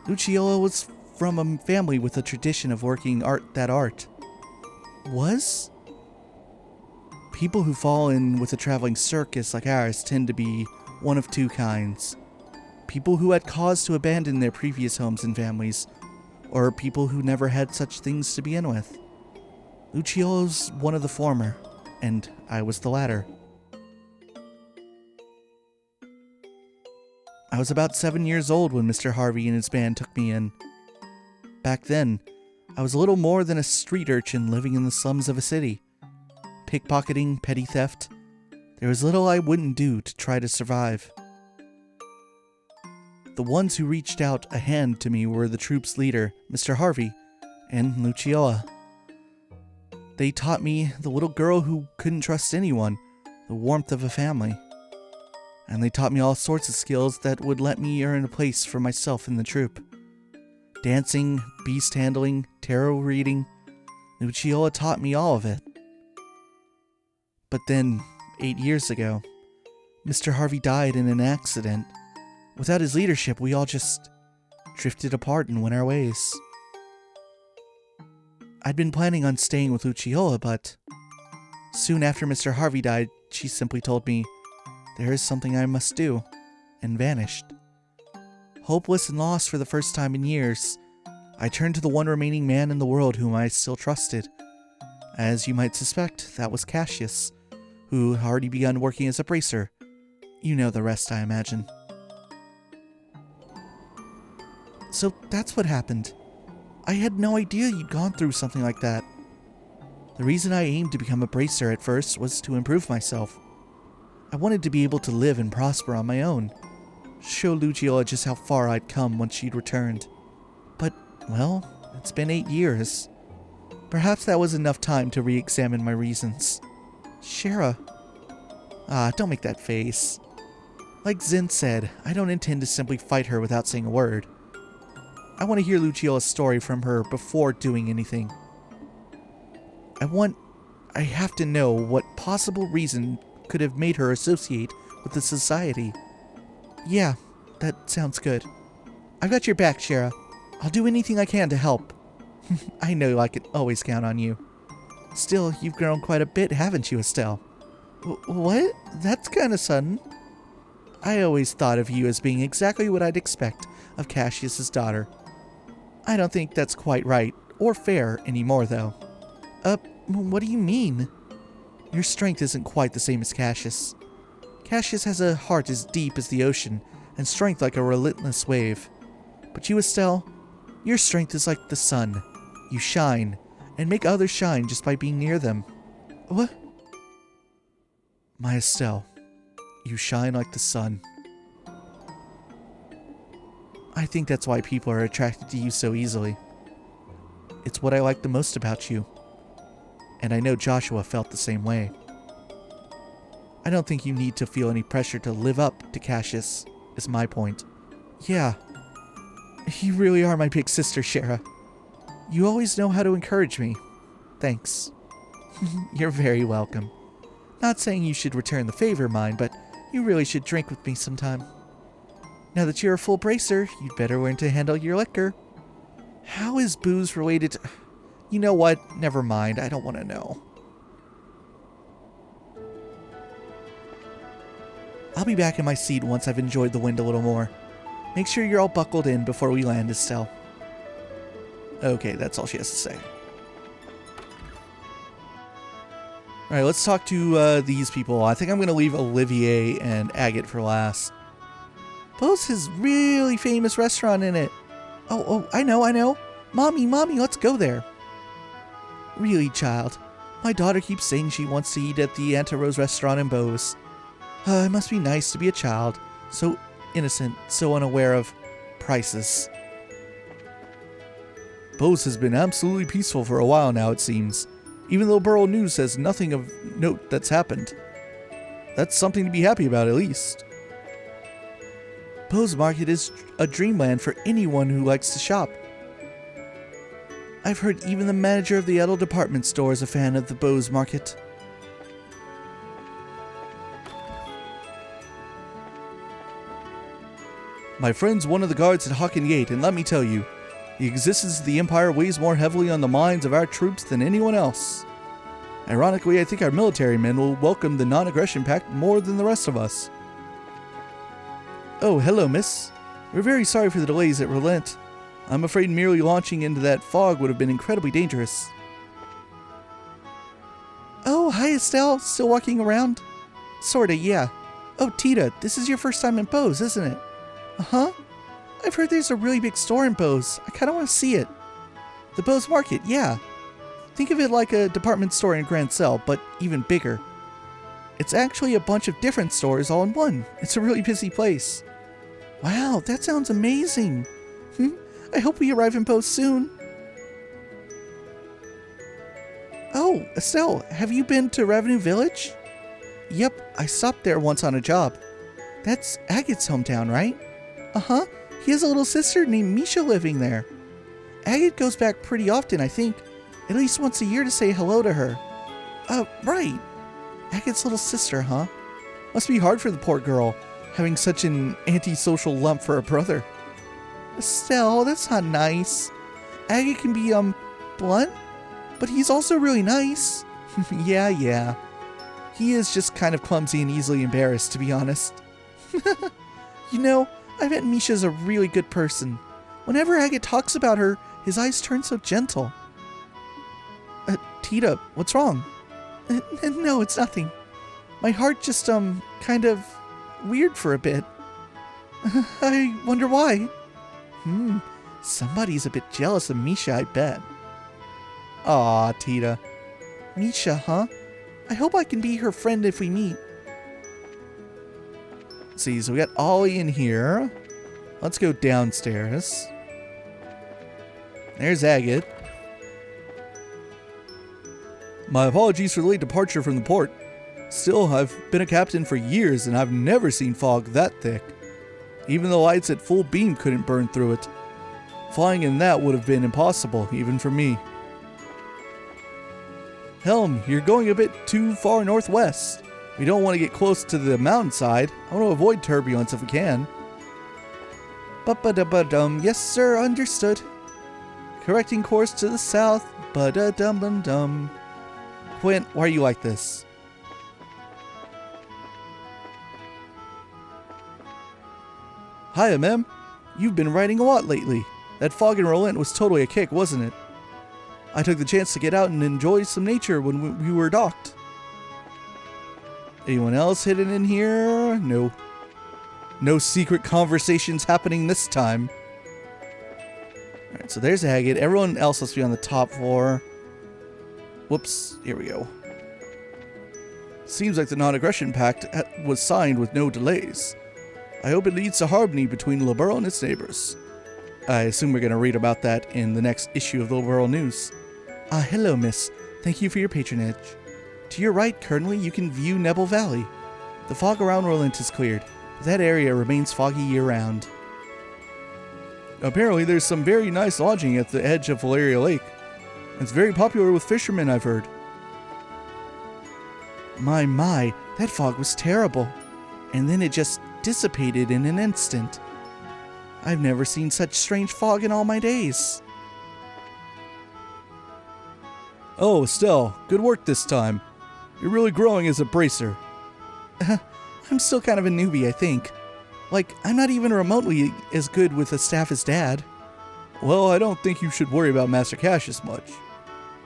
Luciola was from a family with a tradition of working that art. Was? People who fall in with a traveling circus like ours tend to be one of two kinds. People who had cause to abandon their previous homes and families, or people who never had such things to begin with. Luciola's one of the former, and I was the latter. I was about 7 years old when Mr. Harvey and his band took me in. Back then, I was a little more than a street urchin living in the slums of a city. Pickpocketing, petty theft. There was little I wouldn't do to try to survive. The ones who reached out a hand to me were the troop's leader, Mr. Harvey, and Luciola. They taught me the little girl who couldn't trust anyone, the warmth of a family. And they taught me all sorts of skills that would let me earn a place for myself in the troop. Dancing, beast handling, tarot reading. Luciola taught me all of it. But then, 8 years ago, Mr. Harvey died in an accident. Without his leadership, we all just drifted apart and went our ways. I'd been planning on staying with Luciola, but soon after Mr. Harvey died, she simply told me, there is something I must do, and vanished. Hopeless and lost for the first time in years, I turned to the one remaining man in the world whom I still trusted. As you might suspect, that was Cassius, who had already begun working as a bracer. You know the rest, I imagine. So that's what happened. I had no idea you'd gone through something like that. The reason I aimed to become a bracer at first was to improve myself. I wanted to be able to live and prosper on my own. Show Luciola just how far I'd come once she'd returned. But, well, it's been 8 years. Perhaps that was enough time to re-examine my reasons. Shara. Don't make that face. Like Zen said, I don't intend to simply fight her without saying a word. I want to hear Luciola's story from her before doing anything. I have to know what possible reason could have made her associate with the society. Yeah, that sounds good. I've got your back, Shara. I'll do anything I can to help. I know I can always count on you. Still, you've grown quite a bit, haven't you, Estelle? What? That's kinda sudden. I always thought of you as being exactly what I'd expect of Cassius's daughter. I don't think that's quite right, or fair anymore, though. What do you mean? Your strength isn't quite the same as Cassius. Cassius has a heart as deep as the ocean, and strength like a relentless wave. But you, Estelle, your strength is like the sun. You shine, and make others shine just by being near them. What? My Estelle, you shine like the sun. I think that's why people are attracted to you so easily. It's what I like the most about you. And I know Joshua felt the same way. I don't think you need to feel any pressure to live up to Cassius, is my point. Yeah. You really are my big sister, Shara. You always know how to encourage me. Thanks. You're very welcome. Not saying you should return the favor, mind, but you really should drink with me sometime. Now that you're a full bracer, you'd better learn to handle your liquor. How is booze related to... You know what? Never mind. I don't want to know. I'll be back in my seat once I've enjoyed the wind a little more. Make sure you're all buckled in before we land, Estelle. Okay, that's all she has to say. Alright, let's talk to these people. I think I'm going to leave Olivier and Agate for last. Bose has really famous restaurant in it. Oh, I know. Mommy, let's go there. Really, child. My daughter keeps saying she wants to eat at the Anta Rose restaurant in Bose. It must be nice to be a child. So innocent, so unaware of prices. Bose has been absolutely peaceful for a while now, it seems. Even though Borough News says nothing of note that's happened. That's something to be happy about, at least. Bose Market is a dreamland for anyone who likes to shop. I've heard even the manager of the Edel department store is a fan of the Bose Market. My friend's one of the guards at Hawken Gate, and let me tell you, the existence of the Empire weighs more heavily on the minds of our troops than anyone else. Ironically, I think our military men will welcome the non-aggression pact more than the rest of us. Oh, hello, miss. We're very sorry for the delays at Relent. I'm afraid merely launching into that fog would have been incredibly dangerous. Oh, hi, Hi, Estelle. Still walking around? Sorta, yeah. Oh, Tita, this is your first time in Bose, isn't it? Uh-huh. I've heard there's a really big store in Bose. I kinda want to see it. The Bose Market, yeah. Think of it like a department store in Grand Cell, but even bigger. It's actually a bunch of different stores all in one. It's a really busy place. Wow, that sounds amazing. I hope we arrive in Bose soon. Oh, Estelle, have you been to Revenue Village? Yep, I stopped there once on a job. That's Agate's hometown, right? Uh-huh. He has a little sister named Misha living there. Agate goes back pretty often, I think. At least once a year to say hello to her. Right. Agate's little sister, huh? Must be hard for the poor girl, having such an antisocial lump for a brother. Estelle, that's not nice. Agate can be, blunt, but he's also really nice. Yeah. He is just kind of clumsy and easily embarrassed, to be honest. You know, I bet Misha's a really good person. Whenever Agate talks about her, his eyes turn so gentle. Tita, what's wrong? No, it's nothing. My heart just, kind of weird for a bit. I wonder why. Somebody's a bit jealous of Misha, I bet. Aw, Tita. Misha, huh? I hope I can be her friend if we meet. Let's see, so we got Ollie in here. Let's go downstairs. There's Agate. My apologies for the late departure from the port. Still, I've been a captain for years and I've never seen fog that thick. Even the lights at full beam couldn't burn through it. Flying in that would have been impossible, even for me. Helm, you're going a bit too far northwest. We don't want to get close to the mountainside. I want to avoid turbulence if we can. Ba-ba-da-ba-dum. Yes, sir, understood. Correcting course to the south. Ba-da-dum-dum-dum. Quint, why are you like this? Hiya, Mem. You've been writing a lot lately. That fog and relent was totally a kick, wasn't it? I took the chance to get out and enjoy some nature when we were docked. Anyone else hidden in here? No. No secret conversations happening this time. Alright, so there's Agate. Everyone else must be on the top floor. Whoops. Here we go. Seems like the non-aggression pact was signed with no delays. I hope it leads to harmony between Liberl and its neighbors. I assume we're going to read about that in the next issue of the Liberl News. Hello, miss. Thank you for your patronage. To your right, currently, you can view Nebel Valley. The fog around Rolent is cleared, but that area remains foggy year-round. Apparently, there's some very nice lodging at the edge of Valeria Lake. It's very popular with fishermen, I've heard. My, that fog was terrible. And then it just dissipated in an instant. I've never seen such strange fog in all my days. Oh, Estelle, good work this time. You're really growing as a bracer. I'm still kind of a newbie, I think. Like, I'm not even remotely as good with a staff as Dad. Well, I don't think you should worry about Master Cassius much.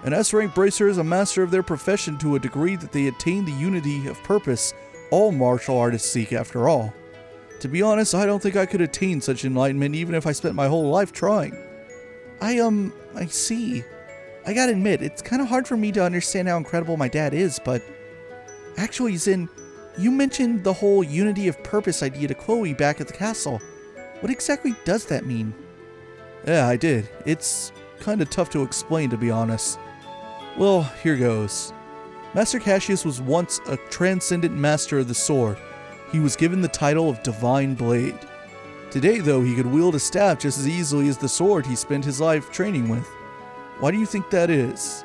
An S-rank bracer is a master of their profession to a degree that they attain the unity of purpose all martial artists seek after all. To be honest, I don't think I could attain such enlightenment even if I spent my whole life trying. I see. I gotta admit, it's kind of hard for me to understand how incredible my dad is, but... Actually, Zin, you mentioned the whole unity of purpose idea to Chloe back at the castle. What exactly does that mean? Yeah, I did. It's kind of tough to explain, to be honest. Well, here goes. Master Cassius was once a transcendent master of the sword. He was given the title of Divine Blade. Today, though, he could wield a staff just as easily as the sword he spent his life training with. Why do you think that is?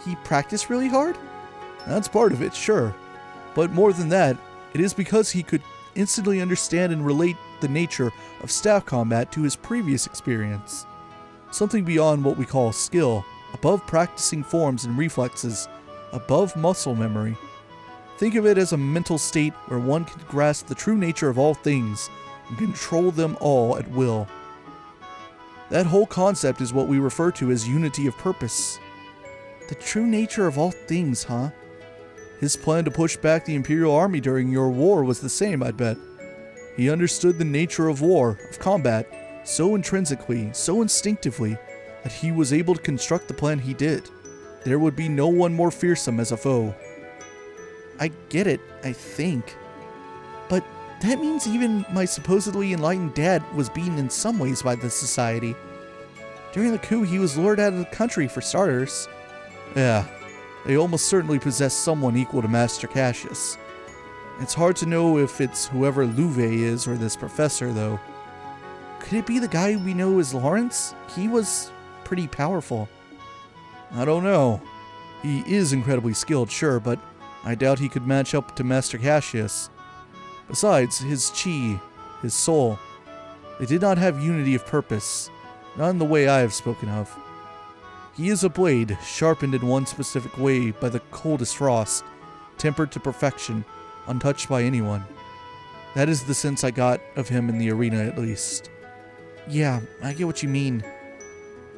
He practiced really hard? That's part of it, sure. But more than that, it is because he could instantly understand and relate the nature of staff combat to his previous experience. Something beyond what we call skill, above practicing forms and reflexes, above muscle memory. Think of it as a mental state where one can grasp the true nature of all things and control them all at will. That whole concept is what we refer to as unity of purpose. The true nature of all things, huh? His plan to push back the Imperial Army during your war was the same, I'd bet. He understood the nature of war, of combat, so intrinsically, so instinctively, that he was able to construct the plan he did. There would be no one more fearsome as a foe. I get it, I think. But that means even my supposedly enlightened dad was beaten in some ways by the society. During the coup, he was lured out of the country for starters. Yeah, they almost certainly possess someone equal to Master Cassius. It's hard to know if it's whoever Louve is or this professor, though. Could it be the guy we know as Lawrence? He was pretty powerful. I don't know. He is incredibly skilled, sure, but I doubt he could match up to Master Cassius. Besides, his chi, his soul, they did not have unity of purpose, not in the way I have spoken of. He is a blade, sharpened in one specific way by the coldest frost, tempered to perfection, untouched by anyone. That is the sense I got of him in the arena, at least. Yeah, I get what you mean.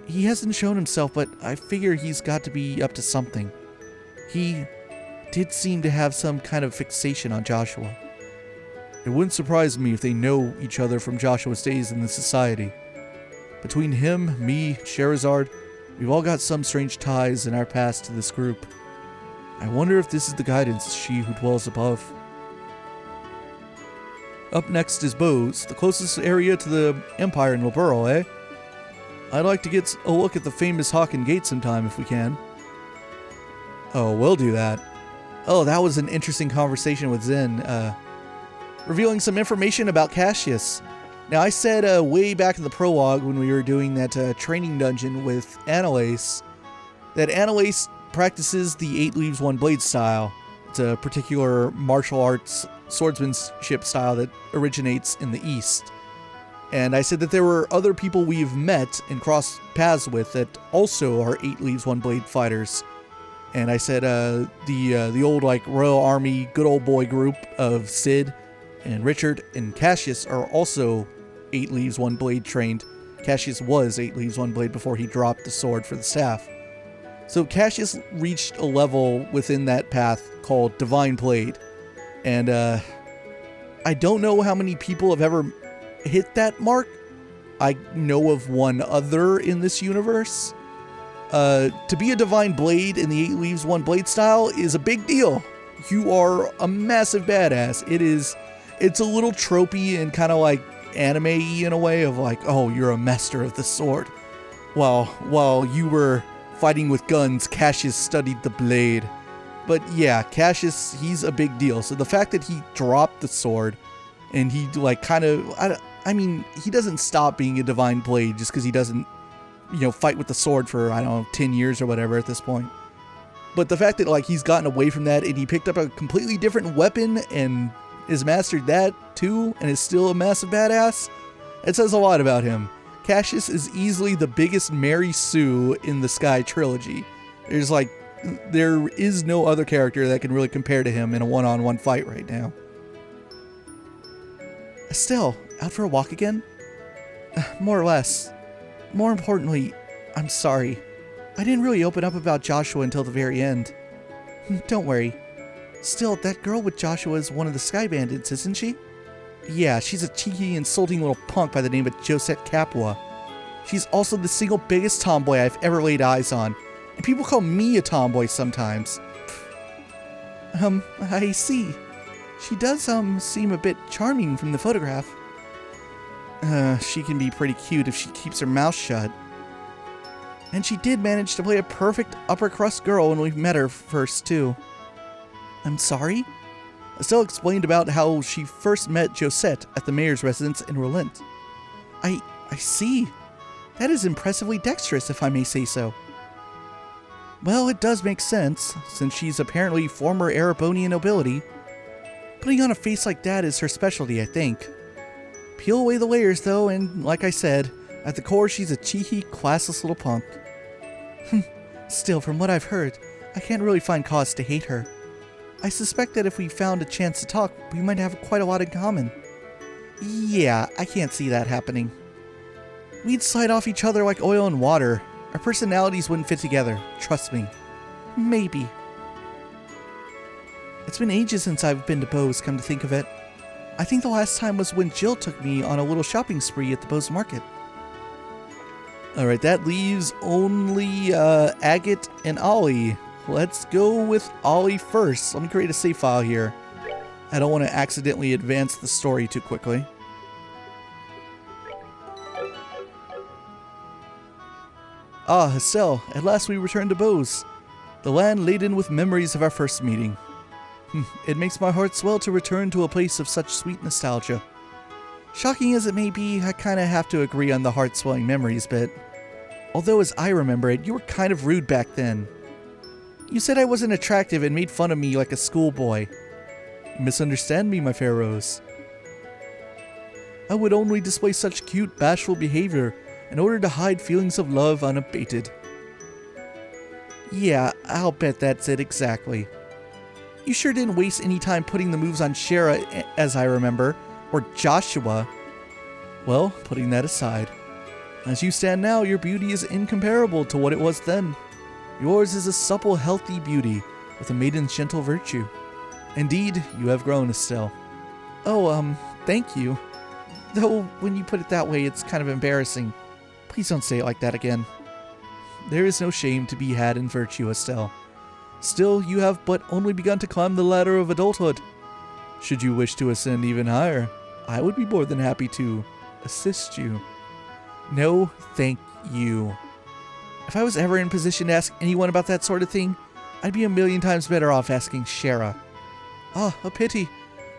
He hasn't shown himself, but I figure he's got to be up to something. He did seem to have some kind of fixation on Joshua. It wouldn't surprise me if they know each other from Joshua's days in the society. Between him, me, Sherazard, we've all got some strange ties in our past to this group. I wonder if this is the guidance she who dwells above. Up next is Bose, the closest area to the Empire in Laburo, eh? I'd like to get a look at the famous Hawken Gate sometime if we can. Oh, we'll do that. Oh, that was an interesting conversation with Zen, revealing some information about Cassius. Now, I said way back in the prologue when we were doing that training dungeon with Annalise, that Annalise practices the 8 Leaves 1 Blade style. It's a particular martial arts swordsmanship style that originates in the East. And I said that there were other people we've met and crossed paths with that also are 8 Leaves 1 Blade fighters. And I said the old like Royal Army good old boy group of Sid and Richard and Cassius are also 8 Leaves 1 Blade trained. Cassius was 8 Leaves 1 Blade before he dropped the sword for the staff. So Cassius reached a level within that path called Divine Blade. And I don't know how many people have ever hit that mark. I know of one other in this universe. To be a Divine Blade in the 8 Leaves 1 Blade style is a big deal. You are a massive badass. It's a little tropey and kind of like anime-y in a way of like, oh, you're a master of the sword. While you were fighting with guns, Cassius studied the blade. But yeah, Cassius, he's a big deal. So the fact that he dropped the sword and he like kind of, I mean, he doesn't stop being a Divine Blade just because he doesn't, fight with the sword for, 10 years or whatever at this point. But the fact that like he's gotten away from that and he picked up a completely different weapon and has mastered that too and is still a massive badass, it says a lot about him. Cassius is easily the biggest Mary Sue in the Sky trilogy. There is no other character that can really compare to him in a one-on-one fight right now. Estelle, out for a walk again? More or less. More importantly, I'm sorry. I didn't really open up about Joshua until the very end. Don't worry. Still, that girl with Joshua is one of the Sky Bandits, isn't she? Yeah, she's a cheeky, insulting little punk by the name of Josette Capua. She's also the single biggest tomboy I've ever laid eyes on. And people call me a tomboy sometimes. I see. She does, seem a bit charming from the photograph. She can be pretty cute if she keeps her mouth shut. And she did manage to play a perfect upper crust girl when we met her first, too. I'm sorry? Estelle explained about how she first met Josette at the mayor's residence in Relent. I see. That is impressively dexterous, if I may say so. Well, it does make sense, since she's apparently former Erebonian nobility. Putting on a face like that is her specialty, I think. Peel away the layers, though, and like I said, at the core she's a cheeky, classless little punk. Still, from what I've heard, I can't really find cause to hate her. I suspect that if we found a chance to talk, we might have quite a lot in common. Yeah, I can't see that happening. We'd slide off each other like oil and water. Our personalities wouldn't fit together, trust me. maybe. It's been ages since I've been to Bose, come to think of it. I think the last time was when Jill took me on a little shopping spree at the Bose market. Alright, that leaves only Agate and Ollie. Let's go with Ollie first. Let me create a save file here. I don't want to accidentally advance the story too quickly. Ah, Estelle, at last we return to Bose, the land laden with memories of our first meeting. It makes my heart swell to return to a place of such sweet nostalgia. Shocking as it may be, I kinda have to agree on the heart-swelling memories bit. Although as I remember it, you were kind of rude back then. You said I wasn't attractive and made fun of me like a schoolboy. You misunderstand me, my fair Rose. I would only display such cute, bashful behavior in order to hide feelings of love unabated. Yeah, I'll bet that's it exactly. You sure didn't waste any time putting the moves on Shara, as I remember, or Joshua. Well, putting that aside, as you stand now, your beauty is incomparable to what it was then. Yours is a supple, healthy beauty, with a maiden's gentle virtue. Indeed, you have grown, Estelle. Oh, thank you. Though, when you put it that way, it's kind of embarrassing. Please don't say it like that again. There is no shame to be had in virtue, Estelle. Still, you have but only begun to climb the ladder of adulthood. Should you wish to ascend even higher, I would be more than happy to assist you. No, thank you. If I was ever in position to ask anyone about that sort of thing, I'd be a million times better off asking Shara. Ah, a pity.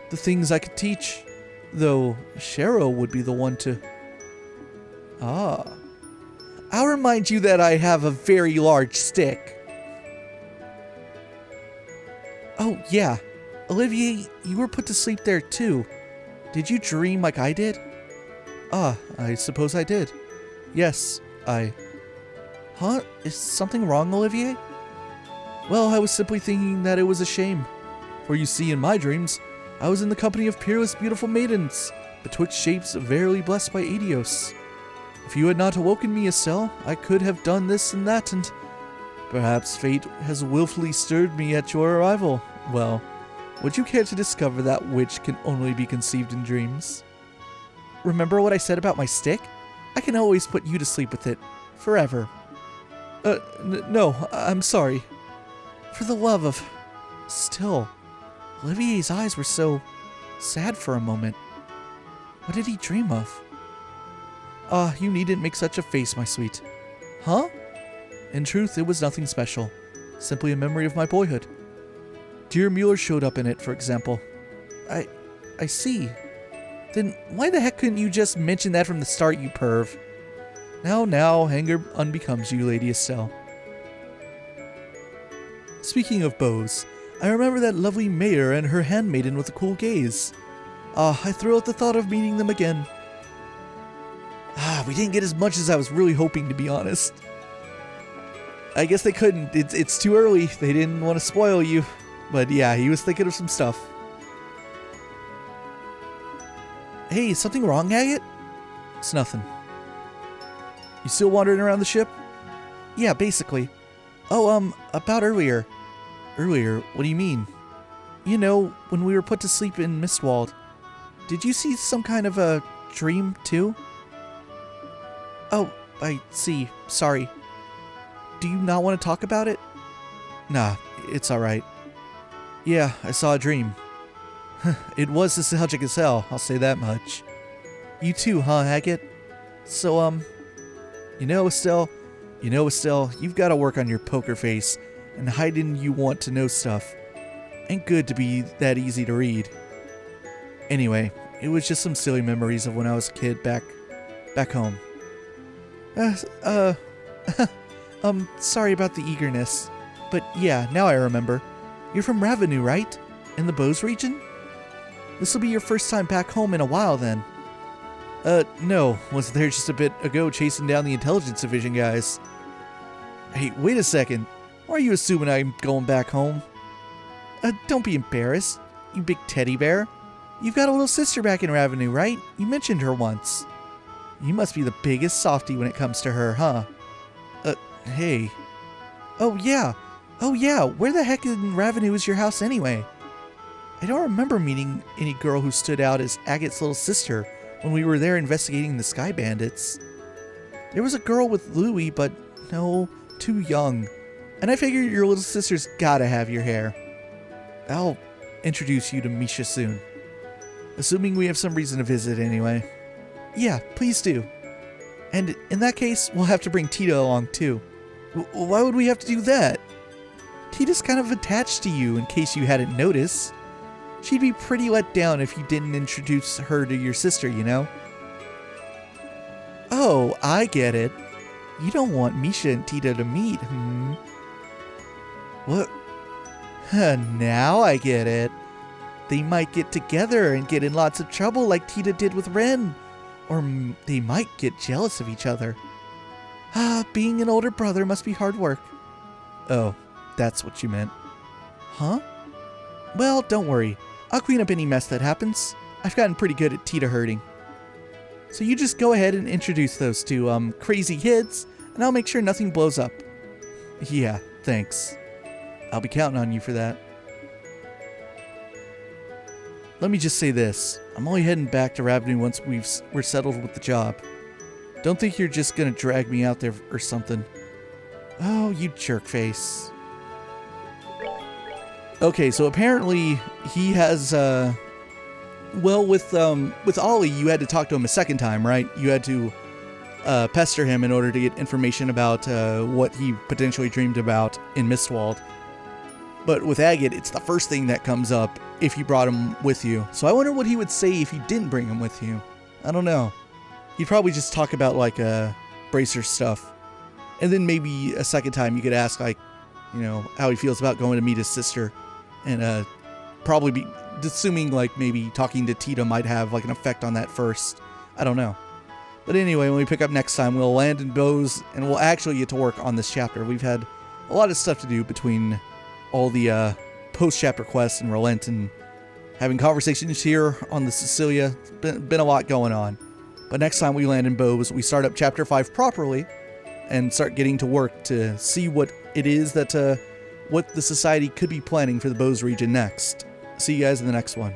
The things I could teach. Though, Shara would be the one to... Ah. I'll remind you that I have a very large stick. Oh, yeah. Olivier, you were put to sleep there too. Did you dream like I did? Ah, I suppose I did. Yes, Huh? Is something wrong, Olivier? Well, I was simply thinking that it was a shame. For you see, in my dreams, I was in the company of peerless beautiful maidens, betwixt shapes verily blessed by Adios. If you had not awoken me, Estelle, I could have done this and that, and perhaps fate has willfully stirred me at your arrival. Well, would you care to discover that which can only be conceived in dreams? Remember what I said about my stick? I can always put you to sleep with it. Forever. No, I'm sorry. For the love of... Still, Olivier's eyes were so sad for a moment. What did he dream of? Ah, you needn't make such a face, my sweet. Huh? In truth, it was nothing special. Simply a memory of my boyhood. Dear Mueller showed up in it, for example. I see. Then why the heck couldn't you just mention that from the start, you perv? Now, anger unbecomes you, Lady Estelle. Speaking of Bose, I remember that lovely mayor and her handmaiden with a cool gaze. Ah, I throw out the thought of meeting them again. Ah, we didn't get as much as I was really hoping, to be honest. I guess they couldn't. It's too early. They didn't want to spoil you. But yeah, he was thinking of some stuff. Hey, is something wrong, Agate? It's nothing. You still wandering around the ship? Yeah, basically. Oh, about earlier. Earlier? What do you mean? You know, when we were put to sleep in Mistwald. Did you see some kind of a dream, too? Oh, I see. Sorry. Do you not want to talk about it? Nah, it's alright. Yeah, I saw a dream. It was nostalgic as hell, I'll say that much. You too, huh, Agate? So, you know, Estelle, you've got to work on your poker face and hiding you want to know stuff. Ain't good to be that easy to read. Anyway, it was just some silly memories of when I was a kid back home. Sorry about the eagerness. But yeah, now I remember. You're from Ravenou, right? In the Bose region? This'll be your first time back home in a while then. No. Was there just a bit ago chasing down the intelligence division guys. Hey, wait a second. Why are you assuming I'm going back home? Don't be embarrassed, you big teddy bear. You've got a little sister back in Ravenou, right? You mentioned her once. You must be the biggest softie when it comes to her, huh? Hey. Oh, yeah. Oh yeah, where the heck in Ravenou is your house anyway? I don't remember meeting any girl who stood out as Agate's little sister when we were there investigating the Sky Bandits. There was a girl with Louie, but no, too young. And I figure your little sister's gotta have your hair. I'll introduce you to Misha soon. Assuming we have some reason to visit anyway. Yeah, please do. And in that case, we'll have to bring Tita along too. Why would we have to do that? Tita's kind of attached to you, in case you hadn't noticed. She'd be pretty let down if you didn't introduce her to your sister, you know? Oh, I get it. You don't want Misha and Tita to meet, What? Now I get it. They might get together and get in lots of trouble like Tita did with Ren. Or they might get jealous of each other. Being an older brother must be hard work. Oh, that's what you meant. Huh? Well, don't worry. I'll clean up any mess that happens. I've gotten pretty good at Tita herding. So you just go ahead and introduce those two, crazy kids, and I'll make sure nothing blows up. Yeah, thanks. I'll be counting on you for that. Let me just say this. I'm only heading back to Ravenou once we're settled with the job. Don't think you're just gonna drag me out there or something. Oh, you jerkface. Okay, so apparently he has, well, with Ollie, you had to talk to him a second time, right? You had to pester him in order to get information about what he potentially dreamed about in Mistwald. But with Agate, it's the first thing that comes up if you brought him with you. So I wonder what he would say if you didn't bring him with you. I don't know. He'd probably just talk about, like, Bracer stuff. And then maybe a second time you could ask, like, you know, how he feels about going to meet his sister. And probably be assuming, like, maybe talking to Tita might have, like, an effect on that first. I don't know. But anyway, when we pick up next time, we'll land in Bose, and we'll actually get to work on this chapter. We've had a lot of stuff to do between all the post-chapter quests and Relent and having conversations here on the Sicilia. Been a lot going on. But next time we land in Bose, we start up Chapter 5 properly and start getting to work to see what it is that what the Society could be planning for the Bose region next. See you guys in the next one.